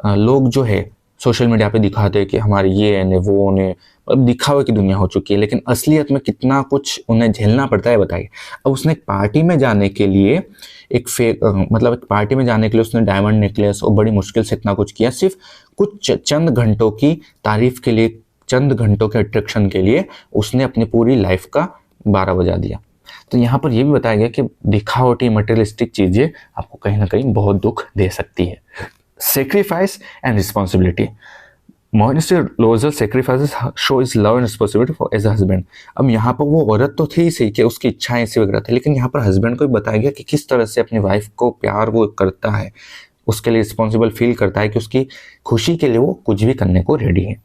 लोग जो है सोशल मीडिया पे दिखाते हैं कि हमारे ये ने वो ने, अब दिखावे की दुनिया हो चुकी है, लेकिन असलियत में कितना कुछ उन्हें झेलना पड़ता है बताइए। अब उसने एक पार्टी में जाने के लिए मतलब एक पार्टी में जाने के लिए उसने डायमंड नेकलेस और बड़ी मुश्किल से इतना कुछ किया, सिर्फ कुछ चंद घंटों की तारीफ के लिए, चंद घंटों के अट्रैक्शन के लिए उसने अपनी पूरी लाइफ का 12 बजा दिया। तो यहाँ पर यह भी बताया गया कि दिखावटी मटेरियलिस्टिक चीजें आपको कहीं ना कहीं बहुत दुख दे सकती है। Sacrifice and responsibility. Mr. Lozel sacrifices show his love and responsibility for as a husband. अब यहाँ पर वो औरत तो थी सही कि उसकी इच्छाएं ऐसी वगैरह थी, लेकिन यहाँ पर हस्बैंड को भी बताया गया कि किस तरह से अपनी वाइफ को प्यार वो करता है, उसके लिए रिस्पॉन्सिबल फील करता है कि उसकी खुशी के लिए वो कुछ भी करने को रेडी है।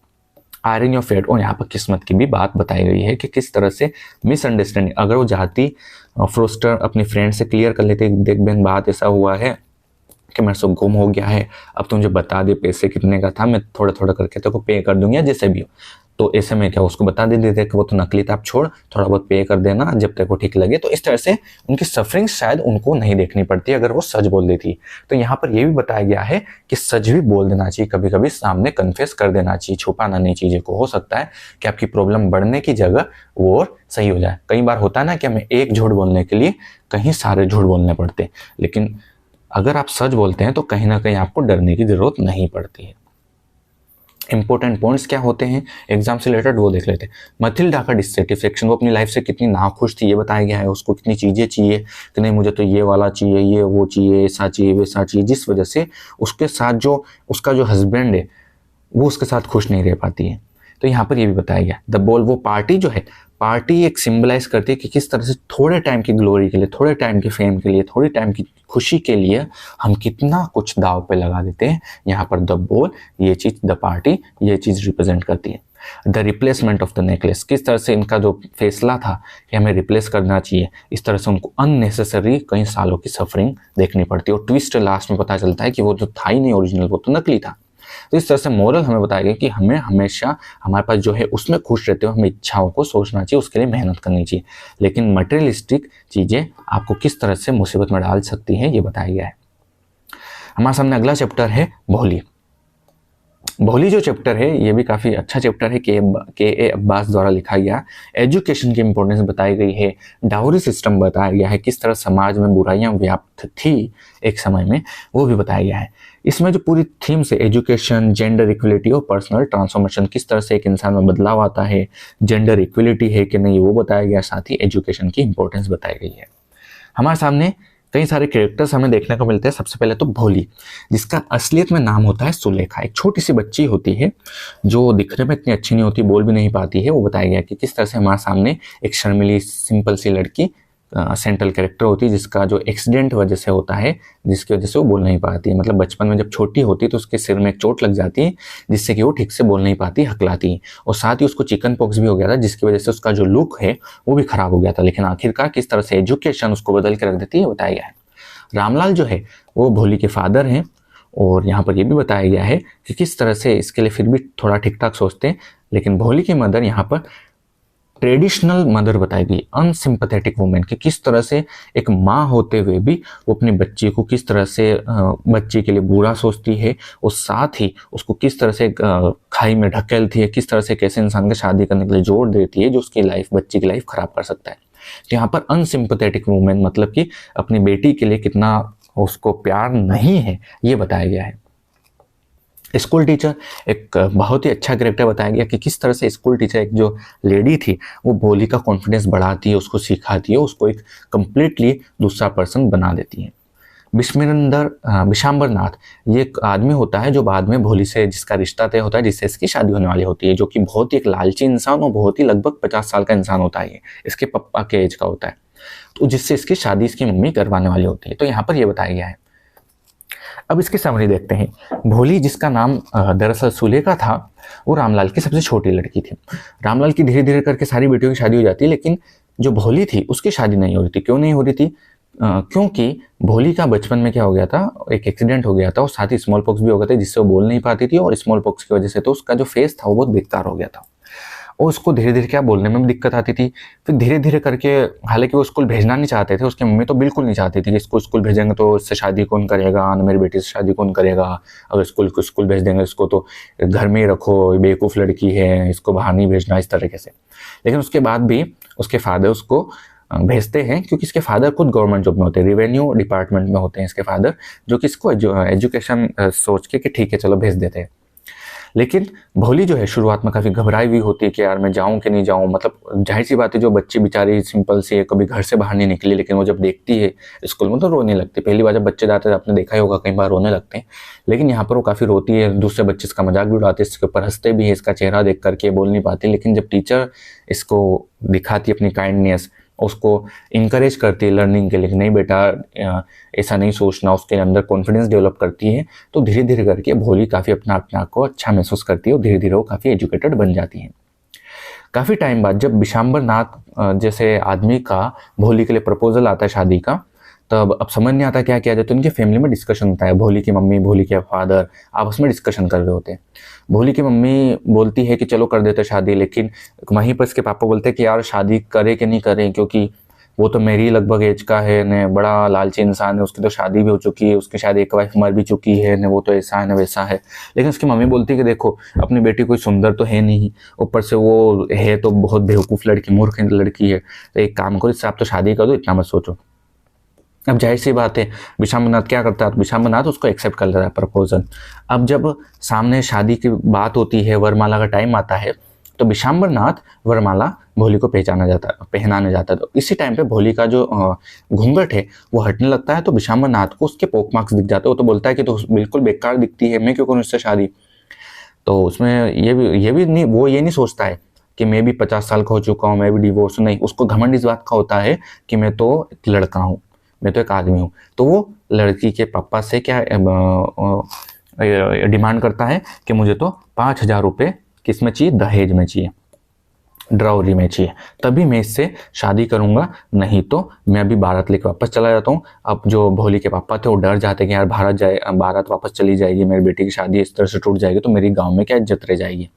आयरन ऑफ फेट, और यहाँ पर किस्मत की भी बात बताई गई है कि किस तरह से मिसअंडरस्टैंडिंग, अगर वो जाती फ्रोस्टर अपनी फ्रेंड से क्लियर कर लेते, देख बहन बात ऐसा हुआ है कि मेरे से गुम हो गया है, अब तुम मुझे बता दे पैसे कितने का था, मैं थोड़ा थोड़ा करके तेरे को पे कर दूंगा जैसे भी हो। तो ऐसे में क्या उसको बता देते थे कि वो तो नकली था, आप छोड़, थोड़ा बहुत पे कर देना जब तेरे को ठीक लगे। तो इस तरह से उनकी सफरिंग शायद उनको नहीं देखनी पड़ती अगर वो सच बोल देती। तो यहाँ पर यह भी बताया गया है कि सच भी बोल देना चाहिए, कभी कभी सामने कन्फेस कर देना चाहिए, छुपाना नहीं चीजें को। हो सकता है कि आपकी प्रॉब्लम बढ़ने की जगह वो और सही हो जाए। कई बार होता है ना कि हमें एक झूठ बोलने के लिए कहीं सारे झूठ बोलने पड़ते, लेकिन अगर आप सच बोलते हैं तो कहीं ना कहीं आपको डरने की जरूरत नहीं पड़ती है। इंपॉर्टेंट पॉइंट्स क्या होते हैं एग्जाम से रिलेटेड वो देख लेते हैं। मथिल्डा का डिससेटिस्फेक्शन, वो अपनी लाइफ से कितनी नाखुश थी ये बताया गया है। उसको कितनी चीज़ें चाहिए कि नहीं मुझे तो ये वाला चाहिए, ये वो चाहिए, ऐसा चाहिए वैसा चाहिए, जिस वजह से उसके साथ जो उसका जो हस्बैंड है वो उसके साथ खुश नहीं रह पाती है। तो यहाँ पर ये भी बताया गया द बॉल, वो पार्टी जो है, पार्टी एक सिंबलाइज करती है कि किस तरह से थोड़े टाइम की ग्लोरी के लिए, थोड़े टाइम की फेम के लिए, थोड़ी टाइम की खुशी के लिए हम कितना कुछ दाव पे लगा देते हैं। यहाँ पर द बॉल, ये चीज, द पार्टी, ये चीज रिप्रेजेंट करती है। The replacement of the necklace, किस तरह से इनका जो फैसला था कि हमें रिप्लेस करना चाहिए, इस तरह से उनको अननेसेसरी कई सालों की सफरिंग देखनी पड़ती है। और ट्विस्ट लास्ट में पता चलता है कि वो जो था ही नहीं ओरिजिनल, वो तो नकली था। तो इस तरह से मोरल हमें बताया गया कि हमें हमेशा हमारे पास जो है उसमें खुश रहते हुए हमें इच्छाओं को सोचना चाहिए, उसके लिए मेहनत करनी चाहिए, लेकिन मटेरियलिस्टिक चीज़ें आपको किस तरह से मुसीबत में डाल सकती हैं ये बताया गया है। हमारे सामने अगला चैप्टर है भोली। भोली जो चैप्टर है ये भी काफ़ी अच्छा चैप्टर है, के ए अब्बास द्वारा लिखा गया। एजुकेशन की इंपॉर्टेंस बताई गई है, डाउरी सिस्टम बताया गया है, किस तरह समाज में बुराइयां व्याप्त थी एक समय में वो भी बताया गया है। इसमें जो पूरी थीम से एजुकेशन, जेंडर इक्वलिटी और पर्सनल ट्रांसफॉर्मेशन, किस तरह से एक इंसान में बदलाव आता है, जेंडर इक्वलिटी है कि नहीं वो बताया गया, साथ ही एजुकेशन की इंपॉर्टेंस बताई गई है। हमारे सामने कई सारे कैरेक्टर्स हमें देखने को मिलते हैं। सबसे पहले तो भोली, जिसका असलियत में नाम होता है सुलेखा, एक छोटी सी बच्ची होती है जो दिखने में इतनी अच्छी नहीं होती, बोल भी नहीं पाती है। वो बताया गया कि किस तरह से हमारे सामने एक शर्मिली सिंपल सी लड़की सेंट्रल कैरेक्टर होती है जिसका जो एक्सीडेंट वजह से होता है, जिसकी वजह से वो बोल नहीं पाती है। मतलब बचपन में जब छोटी होती है तो उसके सिर में एक चोट लग जाती है जिससे कि वो ठीक से बोल नहीं पाती, हकलाती है। और साथ ही उसको चिकन पॉक्स भी हो गया था जिसकी वजह से उसका जो लुक है वो भी खराब हो गया था। लेकिन आखिरकार किस तरह से एजुकेशन उसको बदल के रख देती है बताया गया है। रामलाल जो है वो भोली के फादर हैं और यहाँ पर ये भी बताया गया है कि किस तरह से इसके लिए फिर भी थोड़ा ठीक ठाक सोचते हैं, लेकिन भोली की मदर यहाँ पर ट्रेडिशनल मदर बताई गई, अनसिंपैथेटिक वुमेन, कि किस तरह से एक माँ होते हुए भी वो अपनी बच्ची को किस तरह से बच्ची के लिए बुरा सोचती है और साथ ही उसको किस तरह से खाई में ढकेलती है, किस तरह से कैसे इंसान के शादी करने के लिए जोर देती है जो उसकी लाइफ, बच्ची की लाइफ खराब कर सकता है। तो यहाँ पर अनसिंपैथेटिक वुमेन मतलब कि अपनी बेटी के लिए कितना उसको प्यार नहीं है ये बताया गया है। स्कूल टीचर एक बहुत ही अच्छा कैरेक्टर बताया गया कि किस तरह से स्कूल टीचर एक जो लेडी थी वो भोली का कॉन्फिडेंस बढ़ाती है, उसको सिखाती है, उसको एक कंप्लीटली दूसरा पर्सन बना देती है। विशांबर नाथ ये एक आदमी होता है जो बाद में भोली से जिसका रिश्ता तय होता है, जिससे इसकी शादी होने वाली होती है, जो कि बहुत ही एक लालची इंसान और बहुत ही लगभग 50 साल का इंसान होता है, इसके पप्पा के एज का होता है, तो जिससे इसकी शादी इसकी मम्मी करवाने वाली होती है। तो यहाँ पर यह बताया गया है। अब इसकी समरी देखते हैं। भोली जिसका नाम दरअसल सुलेखा था वो रामलाल की सबसे छोटी लड़की थी। रामलाल की धीरे धीरे करके सारी बेटियों की शादी हो जाती है, लेकिन जो भोली थी उसकी शादी नहीं हो रही थी। क्यों नहीं हो रही थी? क्योंकि भोली का बचपन में क्या हो गया था, एक एक्सीडेंट हो गया था और साथ ही स्मॉल पॉक्स भी हो गया था जिससे वो बोल नहीं पाती थी, और स्मॉल पॉक्स की वजह से तो उसका जो फेस था वो बहुत बेकार हो गया था और उसको धीरे धीरे क्या बोलने में भी दिक्कत आती थी। फिर धीरे धीरे करके, हालांकि वो स्कूल भेजना नहीं चाहते थे, उसकी मम्मी तो बिल्कुल नहीं चाहती थी कि इसको स्कूल भेजेंगे तो इससे शादी कौन करेगा, न मेरी बेटी से शादी कौन करेगा, अगर स्कूल भेज देंगे इसको तो घर में ही रखो, बेवकूफ़ लड़की है, इसको बाहर नहीं भेजना, इस तरीके से। लेकिन उसके बाद भी उसके फादर उसको भेजते हैं क्योंकि इसके फादर खुद गवर्नमेंट जॉब में होते हैं, रेवेन्यू डिपार्टमेंट में होते हैं इसके फादर, जो कि इसको एजुकेशन सोच के कि ठीक है चलो भेज देते हैं। लेकिन भोली जो है शुरुआत में काफ़ी घबराई हुई होती है कि यार मैं जाऊं कि नहीं जाऊं। मतलब जाहिर सी बात है, जो बच्ची बेचारी सिंपल सी है, कभी घर से बाहर नहीं निकली, लेकिन वो जब देखती है स्कूल में तो रोने लगती है। पहली बार जब बच्चे जाते हैं आपने देखा ही होगा, कई बार रोने लगते हैं, लेकिन यहाँ पर वो काफ़ी रोती है। दूसरे बच्चे इसका मजाक भी उड़ाते हैं, इसके ऊपर हंसते भी है, इसका चेहरा देख करके बोल नहीं पाती। लेकिन जब टीचर इसको दिखाती है अपनी काइंडनेस, उसको इनकरेज करती है लर्निंग के लिए, नहीं बेटा ऐसा नहीं सोचना, उसके अंदर कॉन्फिडेंस डेवलप करती है, तो धीरे धीरे करके भोली काफ़ी अपने आप को अच्छा महसूस करती है और धीरे धीरे वो काफ़ी एजुकेटेड बन जाती है। काफ़ी टाइम बाद जब विशांबर नाथ जैसे आदमी का भोली के लिए प्रपोजल आता है शादी का, तब अब समझ नहीं आता क्या किया जाए। तो उनके फैमिली में डिस्कशन होता है, भोली की मम्मी, भोली के फादर आपस में डिस्कशन कर रहे होते हैं। भोली की मम्मी बोलती है कि चलो कर देते शादी, लेकिन वहीं पर इसके पापा बोलते हैं कि यार शादी करे कि नहीं करें, क्योंकि वो तो मेरी लगभग एज का है ने, बड़ा लालची इंसान है, उसकी तो शादी भी हो चुकी है, उसकी शायद एक वाइफ मर भी चुकी है ने, वो तो ऐसा है न वैसा है। लेकिन उसकी मम्मी बोलती है कि देखो अपनी बेटी कोई सुंदर तो है नहीं, ऊपर से वो है तो बहुत बेवकूफ़ लड़की, मूर्ख लड़की है, तो एक काम करो इससे आप तो शादी कर दो, इतना मत सोचो। अब जाहिर सी बात है विशांबर नाथ क्या करता है, विशांबर नाथ उसको एक्सेप्ट कर लेता है प्रपोजल। अब जब सामने शादी की बात होती है, वरमाला का टाइम आता है, तो विशांबर नाथ वरमाला भोली को पहनाने जाता है। तो इसी टाइम पे भोली का जो घूंघट है वो हटने लगता है, तो विशांबर नाथ को उसके पोक मार्क्स दिख जाते हैं। वो तो बोलता है कि तो बिल्कुल बेकार दिखती है, मैं क्यों करूँ इससे शादी। तो उसमें ये भी नहीं, वो ये नहीं सोचता है कि मैं भी 50 साल का हो चुका हूँ, मैं भी डिवोर्स, नहीं, उसको घमंड इस बात का होता है कि मैं तो एक लड़का हूँ, मैं तो एक आदमी हूँ। तो वो लड़की के पापा से क्या डिमांड करता है कि मुझे तो 5,000 रुपये किस में चाहिए, दहेज में चाहिए, ड्राउरी में चाहिए, तभी मैं इससे शादी करूंगा, नहीं तो मैं अभी भारत लेके वापस चला जाता हूँ। अब जो भोली के पापा थे वो डर जाते कि यार भारत वापस चली जाएगी, मेरी बेटी की शादी इस तरह से टूट जाएगी तो मेरी गांव में क्या इज्जत रह जाएगी।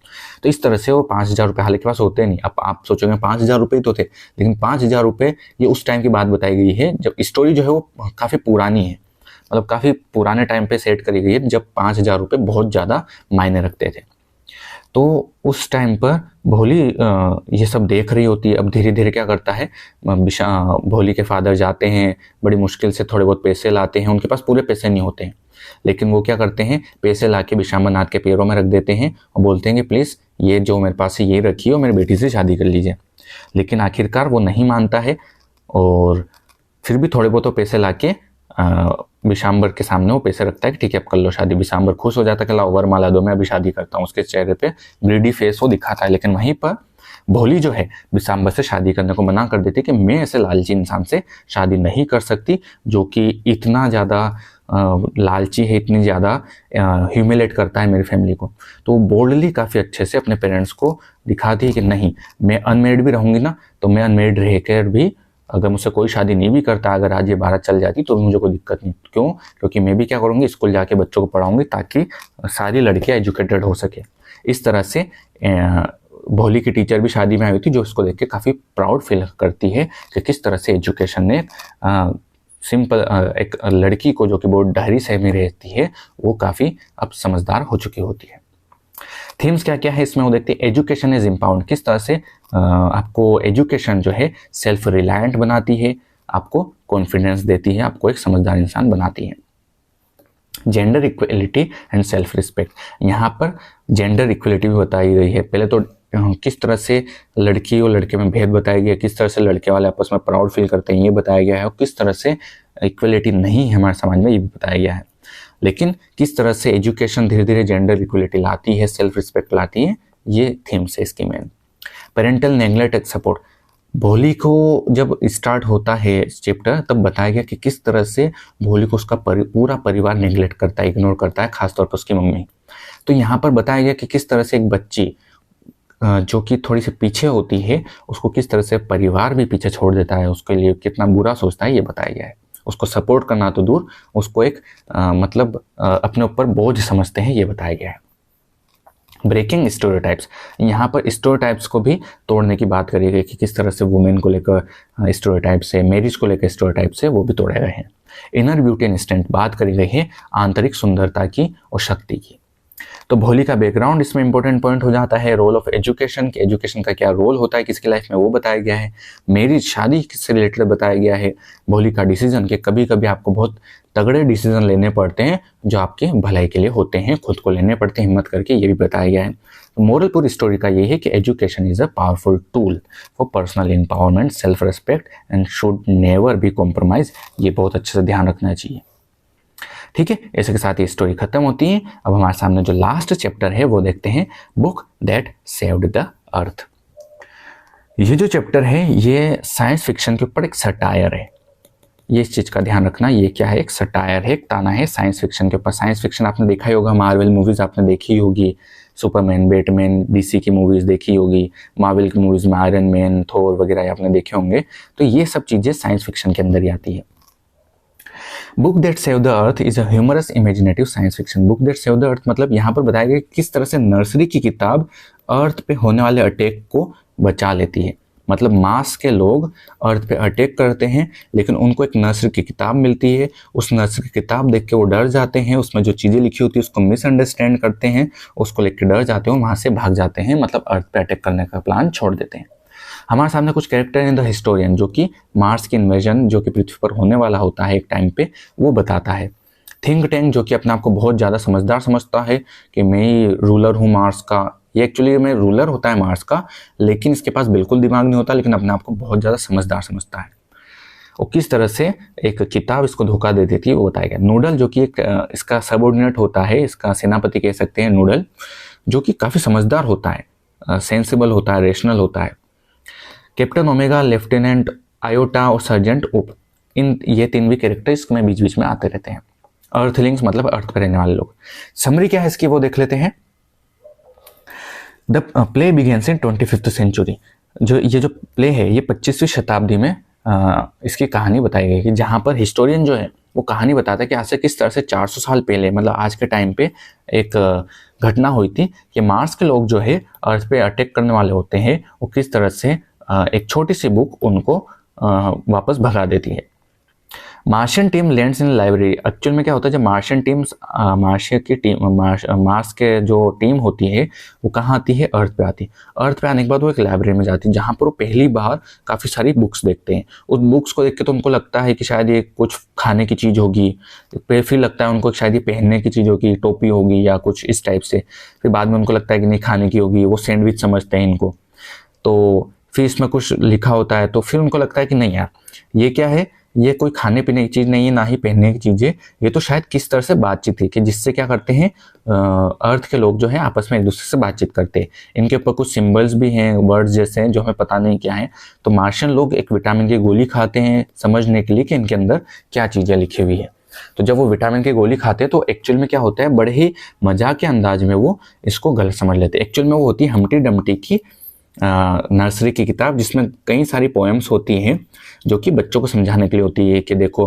तो इस तरह से वो 5,000 रुपये हालांकि पास होते नहीं। अब आप सोचोगे 5,000 रुपये तो थे, लेकिन 5,000 रुपये ये उस टाइम की बात बताई गई है जब स्टोरी जो है वो काफ़ी पुरानी है, मतलब काफ़ी पुराने टाइम पे सेट करी गई है, जब 5,000 रुपये बहुत ज़्यादा मायने रखते थे। तो उस टाइम पर भोली ये सब देख रही होती है। अब धीरे धीरे क्या करता है, भोली के फादर जाते हैं, बड़ी मुश्किल से थोड़े बहुत पैसे लाते हैं, उनके पास पूरे पैसे नहीं होते हैं, लेकिन वो क्या करते हैं, पैसे ला के विशांबर नाथ के पैरों में रख देते हैं और बोलते हैं कि प्लीज़ ये जो मेरे पास है ये रखिए और मेरी बेटी से शादी कर लीजिए। लेकिन आखिरकार वो नहीं मानता है और फिर भी थोड़े बहुत पैसे ला के विशांबर के सामने वो पैसे रखता है कि ठीक है अब कर लो शादी। विशांबर खुश हो जाता है कि लाओ वरमाला दो, मैं अभी शादी करता हूँ। उसके चेहरे पे ग्रीडी फेस वो दिखाता है, लेकिन वहीं पर भोली जो है बिसाम्बर से शादी करने को मना कर देती है कि मैं ऐसे लालची इंसान से शादी नहीं कर सकती जो कि इतना ज़्यादा लालची है, इतनी ज़्यादा ह्यूमिलेट करता है मेरी फैमिली को। तो वो बोल्डली काफ़ी अच्छे से अपने पेरेंट्स को दिखाती है कि नहीं, मैं अनमेरिड भी रहूँगी ना तो मैं अनमेरिड रहकर भी अगर मुझसे कोई शादी नहीं भी करता, अगर आज ये भारत चल जाती तो मुझे कोई दिक्कत नहीं। क्यों? क्योंकि मैं भी क्या करूँगी, स्कूल जाके बच्चों को पढ़ाऊँगी ताकि सारी लड़कियाँ एजुकेटेड हो सके। इस तरह से भोली की टीचर भी शादी में आई थी जो उसको देख के काफ़ी प्राउड फील करती है कि किस तरह से एजुकेशन ने सिंपल एक लड़की को जो कि बहुत डहरी सहमी में रहती है वो काफ़ी अब समझदार हो चुकी होती है। थीम्स क्या क्या है इसमें वो देखते हैं। एजुकेशन इज इम्पावर्ड, किस तरह से आपको एजुकेशन जो है सेल्फ रिलायंट बनाती है, आपको कॉन्फिडेंस देती है, आपको एक समझदार इंसान बनाती है। Gender equality and self respect, यहाँ पर जेंडर इक्वलिटी भी बताई गई है। पहले तो किस तरह से लड़की और लड़के में भेद बताया गया, किस तरह से लड़के वाले आपस में प्राउड फील करते हैं ये बताया गया है, और किस तरह से इक्वलिटी नहीं है हमारे समाज में ये भी बताया गया है। लेकिन किस तरह से एजुकेशन धीरे धीरे जेंडर इक्वलिटी लाती है, सेल्फ रिस्पेक्ट लाती है, ये थीम्स है इसकी main. Parental neglect and support, भोली को जब स्टार्ट होता है चैप्टर तब बताया गया कि किस तरह से भोली को उसका पूरा परिवार नेग्लेक्ट करता है, इग्नोर करता है, खासतौर पर उसकी मम्मी। तो यहाँ पर बताया गया कि किस तरह से एक बच्ची जो कि थोड़ी सी पीछे होती है उसको किस तरह से परिवार भी पीछे छोड़ देता है, उसके लिए कितना बुरा सोचता है ये बताया गया है। उसको सपोर्ट करना तो दूर, उसको एक अपने ऊपर बोझ समझते हैं ये बताया गया है। ब्रेकिंग स्टेरियोटाइप्स, यहाँ पर स्टेरियोटाइप्स को भी तोड़ने की बात करी गई कि किस तरह से वुमेन को लेकर स्टेरियोटाइप्स है, मैरिज को लेकर स्टेरियोटाइप्स है वो भी तोड़े गए हैं। इनर ब्यूटी एंड स्ट्रेंथ, बात करी गई है आंतरिक सुंदरता की और शक्ति की। तो भोली का बैकग्राउंड इसमें इंपॉर्टेंट पॉइंट हो जाता है। रोल ऑफ एजुकेशन, कि एजुकेशन का क्या रोल होता है किसकी लाइफ में वो बताया गया है। मैरिज, शादी से रिलेटेड बताया गया है। भोली का डिसीजन, कि कभी कभी आपको बहुत तगड़े डिसीजन लेने पड़ते हैं जो आपके भलाई के लिए होते हैं, खुद को लेने पड़ते हैं हिम्मत करके, ये भी बताया गया है। तो मोरल पूरी स्टोरी का ये है कि education is a powerful tool for personal empowerment, self respect and should never be compromise. ये बहुत अच्छे से ध्यान रखना चाहिए। ठीक है, ऐसे के साथ ये स्टोरी खत्म होती है। अब हमारे सामने जो लास्ट चैप्टर है वो देखते हैं, book that saved the earth. ये जो चैप्टर है ये साइंस फिक्शन के ऊपर एक सटायर है। ये इस चीज़ का ध्यान रखना, ये क्या है, एक सटायर है, एक ताना है साइंस फिक्शन के ऊपर। साइंस फिक्शन आपने देखा ही होगा, मार्वल मूवीज़ आपने देखी होगी, सुपरमैन, बैटमैन, डीसी की मूवीज़ देखी होगी, मार्वल की मूवीज़ में आयरन मैन, थोर वगैरह आपने देखे होंगे। तो ये सब चीज़ें साइंस फिक्शन के अंदर ही आती है। Book that save the earth is a humorous imaginative science fiction. Book that save the earth मतलब यहाँ पर बताया गया किस तरह से नर्सरी की किताब अर्थ पे होने वाले अटैक को बचा लेती है। मतलब मार्स के लोग अर्थ पे अटैक करते हैं लेकिन उनको एक नर्सरी की किताब मिलती है, उस नर्सरी की किताब देख के वो डर जाते हैं, उसमें जो चीज़ें लिखी होती है उसको मिसअंडरस्टैंड करते हैं, उसको लेकर डर जाते हैं, वहाँ से भाग जाते हैं, मतलब अर्थ पे अटैक करने का प्लान छोड़ देते हैं। हमारे सामने कुछ कैरेक्टर इन द हिस्टोरियन जो कि मार्स की इन्वेजन जो कि पृथ्वी पर होने वाला होता है एक टाइम पे वो बताता है। थिंक टैंक जो कि अपने आप को बहुत ज़्यादा समझदार समझता है कि मैं ही रूलर हूँ मार्स का। ये एक्चुअली में रूलर होता है मार्स का, लेकिन इसके पास बिल्कुल दिमाग नहीं होता, लेकिन अपने आप को बहुत ज़्यादा समझदार समझता है। और किस तरह से एक किताब इसको धोखा दे देती है वो बताया गया। नूडल जो कि एक इसका सबऑर्डिनेट होता है, इसका सेनापति कह सकते हैं नूडल, जो कि काफ़ी समझदार होता है, सेंसिबल होता है, रेशनल होता है। कैप्टन ओमेगा, लेफ्टिनेंट आयोटा और सर्जेंट ओप, इन ये तीन भी कैरेक्टर इसमें बीच बीच में आते रहते हैं। अर्थलिंग्स मतलब अर्थ पर रहने वाले लोग। समरी क्या है इसकी वो देख लेते हैं। The play begins in 25th century. ये जो प्ले है ये 25वीं शताब्दी में इसकी कहानी बताई गई कि जहाँ पर हिस्टोरियन जो है वो कहानी बताता है कि आज से किस तरह से 400 साल पहले, मतलब आज के टाइम पे एक घटना हुई थी कि मार्स के लोग जो है अर्थ पे अटैक करने वाले होते हैं, वो किस तरह से एक छोटी सी बुक उनको वापस भगा देती है। Martian team lands in library. Actual में क्या होता है, जब मार्शियन टीम्स मार्स के जो टीम होती है वो कहाँ आती है, अर्थ पे आती है। अर्थ पे आने के बाद वो एक लाइब्रेरी में जाती है जहाँ पर वो पहली बार काफ़ी सारी बुक्स देखते हैं। उस बुक्स को देख के तो उनको लगता है कि शायद ये कुछ खाने की चीज़ होगी, फिर लगता है उनको शायद ये पहनने की चीज़ होगी, टोपी होगी या कुछ इस टाइप से। फिर बाद में उनको लगता है कि नहीं खाने की होगी, वो सैंडविच समझते हैं इनको। तो फिर इसमें कुछ लिखा होता है तो फिर उनको लगता है कि नहीं यार ये क्या है, ये कोई खाने पीने की चीज़ नहीं है, ना ही पहनने की चीज़ है, ये तो शायद किस तरह से बातचीत है कि जिससे क्या करते हैं अर्थ के लोग जो है आपस में एक दूसरे से बातचीत करते हैं। इनके ऊपर कुछ सिंबल्स भी हैं, वर्ड्स जैसे हैं जो हमें पता नहीं क्या है। तो मार्शियन लोग एक विटामिन की गोली खाते हैं समझने के लिए कि इनके अंदर क्या चीज़ें लिखी हुई है। तो जब वो विटामिन की गोली खाते हैं तो एक्चुअल में क्या होता है, बड़े ही मजाक के अंदाज में वो इसको गलत समझ लेते हैं। एक्चुअल में वो होती है हम्टी डम्टी की नर्सरी की किताब, जिसमें कई सारी पोएम्स होती हैं जो कि बच्चों को समझाने के लिए होती है कि देखो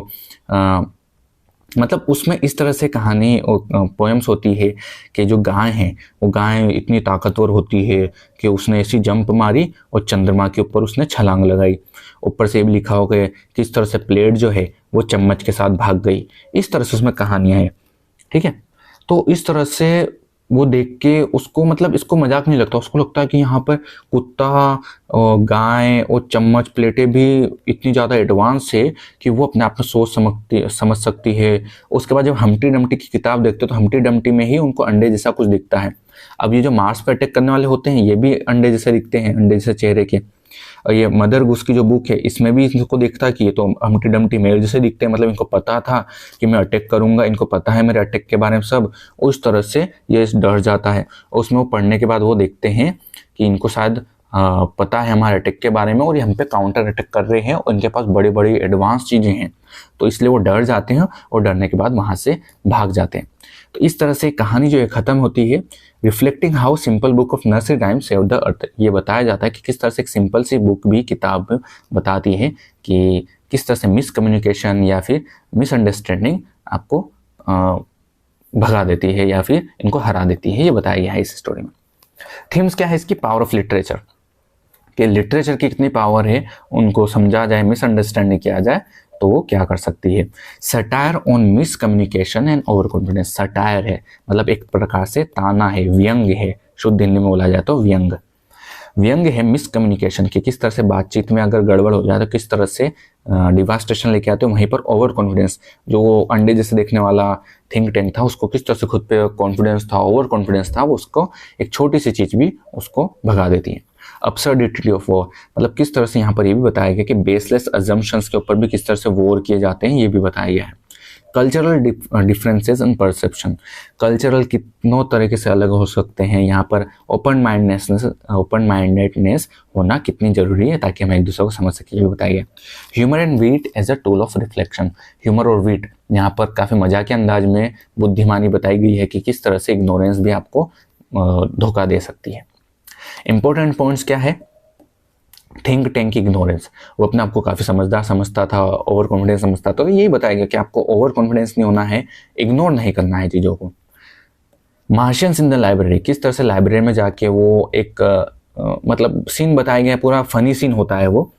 मतलब उसमें इस तरह से कहानी और पोएम्स होती है कि जो गाय है वो गाय इतनी ताकतवर होती है कि उसने ऐसी जंप मारी और चंद्रमा के ऊपर उसने छलांग लगाई। ऊपर से भी लिखा होगा किस तरह से प्लेट जो है वो चम्मच के साथ भाग गई। इस तरह से उसमें कहानियाँ हैं, ठीक है। तो इस तरह से वो देख के उसको मतलब इसको मजाक नहीं लगता, उसको लगता है कि यहाँ पर कुत्ता और गाय और चम्मच प्लेटें भी इतनी ज़्यादा एडवांस है कि वो अपने आप में सोच समझ सकती है। उसके बाद जब हम्टी डम्टी की किताब देखते हो तो हम्टी डम्टी में ही उनको अंडे जैसा कुछ दिखता है। अब ये जो मार्स पर अटैक करने वाले होते हैं ये भी अंडे जैसे दिखते हैं, अंडे जैसे चेहरे के। और ये मदर गूस की जो बुक है इसमें भी इनको देखता है कि ये तो हम्टी डम्टी मेल जैसे दिखते हैं, मतलब इनको पता था कि मैं अटैक करूंगा, इनको पता है मेरे अटैक के बारे में सब। उस तरह से ये डर जाता है। और उसमें वो पढ़ने के बाद वो देखते हैं कि इनको शायद पता है हमारे अटैक के बारे में और ये हम पे काउंटर अटैक कर रहे हैं और इनके पास बड़ी बड़ी एडवांस चीज़ें हैं। तो इसलिए वो डर जाते हैं और डरने के बाद वहाँ से भाग जाते हैं। तो इस तरह से कहानी जो है ख़त्म होती है। Reflecting how simple book of nursery rhyme save the अर्थ, ये बताया जाता है कि किस तरह से एक सिंपल सी बुक भी किताब बताती है कि किस तरह से मिसकम्युनिकेशन या फिर मिसअंडरस्टैंडिंग आपको भगा देती है या फिर इनको हरा देती है, ये बताया गया है इस स्टोरी में। थीम्स क्या है इसकी, पावर ऑफ लिटरेचर, कि लिटरेचर की कितनी पावर है, उनको समझा जाए, मिसअंडरस्टैंडिंग किया जाए तो वो क्या कर सकती है। Satire on miss communication and over confidence, satire है मतलब एक प्रकार से ताना है, व्यंग है, शुद्ध हिंदी में बोला जाए तो व्यंग। व्यंग है मिस कम्युनिकेशन की, किस तरह से बातचीत में अगर गड़बड़ हो जाए तो किस तरह से डिवास्टेशन लेके आते हो। वहीं पर ओवर कॉन्फिडेंस, जो अंडे जैसे देखने वाला थिंक टैंक था उसको किस तरह से खुद पे कॉन्फिडेंस था, ओवर कॉन्फिडेंस था, वो उसको एक छोटी सी चीज़ भी उसको भगा देती है। अब्सर्डिटी ऑफ वॉर, मतलब किस तरह से यहाँ पर ये भी बताया गया कि बेसलेस अजम्पशंस के ऊपर भी किस तरह से वॉर किए जाते हैं, ये भी बताया गया है। Cultural differences and perception, cultural कितनों तरीके से अलग हो सकते हैं, यहाँ पर ओपन माइंडेडनेस होना कितनी जरूरी है ताकि हम एक दूसरे को समझ सकें, ये भी बताया गया। Humour and wit as a tool of reflection, humour और वीट यहाँ पर काफ़ी मजाकिया अंदाज में बुद्धिमानी बताई गई है कि किस तरह से इग्नोरेंस भी आपको धोखा दे सकती है। इंपॉर्टेंट पॉइंट्स क्या है, थिंक टैंक इग्नोरेंस, वो अपने आप को काफ़ी समझदार समझता था, ओवर कॉन्फिडेंस समझता था। तो यही बताया गया कि आपको ओवर कॉन्फिडेंस नहीं होना है, इग्नोर नहीं करना है चीज़ों को। मार्शियंस इन द लाइब्रेरी, किस तरह से लाइब्रेरी में जाके वो एक मतलब सीन बताया गया, पूरा फनी सीन होता है वो,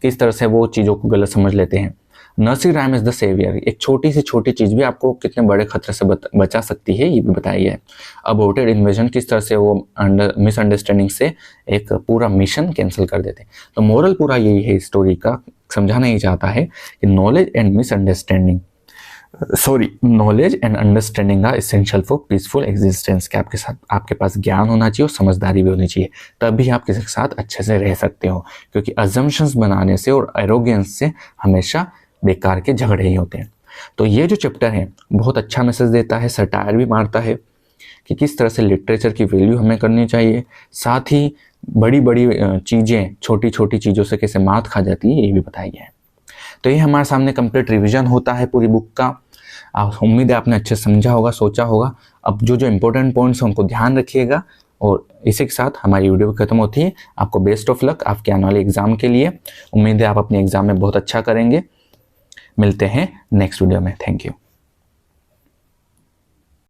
किस तरह से वो चीज़ों को गलत समझ लेते हैं। Nursery rhyme is the saviour, एक छोटी से छोटी चीज़ भी आपको कितने बड़े खतरे से बचा सकती है, ये भी बताया गया है। अबॉर्टेड इन्वेजन, किस तरह से वो मिसअंडरस्टैंडिंग से एक पूरा मिशन कैंसिल कर देते हैं। तो मोरल पूरा यही है स्टोरी का, समझाना ही चाहता है कि knowledge and understanding are essential for peaceful existence, के आपके साथ आपके पास ज्ञान होना चाहिए और समझदारी भी होनी चाहिए, तभी आप किसी के साथ अच्छे से रह सकते हो। क्योंकि अजम्पशंस बनाने से और एरोगेंस से हमेशा बेकार के झगड़े ही होते हैं। तो ये जो चैप्टर है बहुत अच्छा मैसेज देता है, सटायर भी मारता है कि किस तरह से लिटरेचर की वैल्यू हमें करनी चाहिए, साथ ही बड़ी बड़ी चीज़ें छोटी छोटी चीज़ों से कैसे मात खा जाती है, ये भी बताया गया है। तो ये हमारे सामने कंप्लीट रिवीजन होता है पूरी बुक का। उम्मीद है आपने अच्छे समझा होगा, सोचा होगा। अब जो जो इम्पोर्टेंट पॉइंट्स हैं उनको ध्यान रखिएगा। और इसी के साथ हमारी वीडियो खत्म होती है। आपको बेस्ट ऑफ लक आपके आने वाले एग्ज़ाम के लिए। उम्मीद है आप अपने एग्ज़ाम में बहुत अच्छा करेंगे। मिलते हैं नेक्स्ट वीडियो में। Thank you.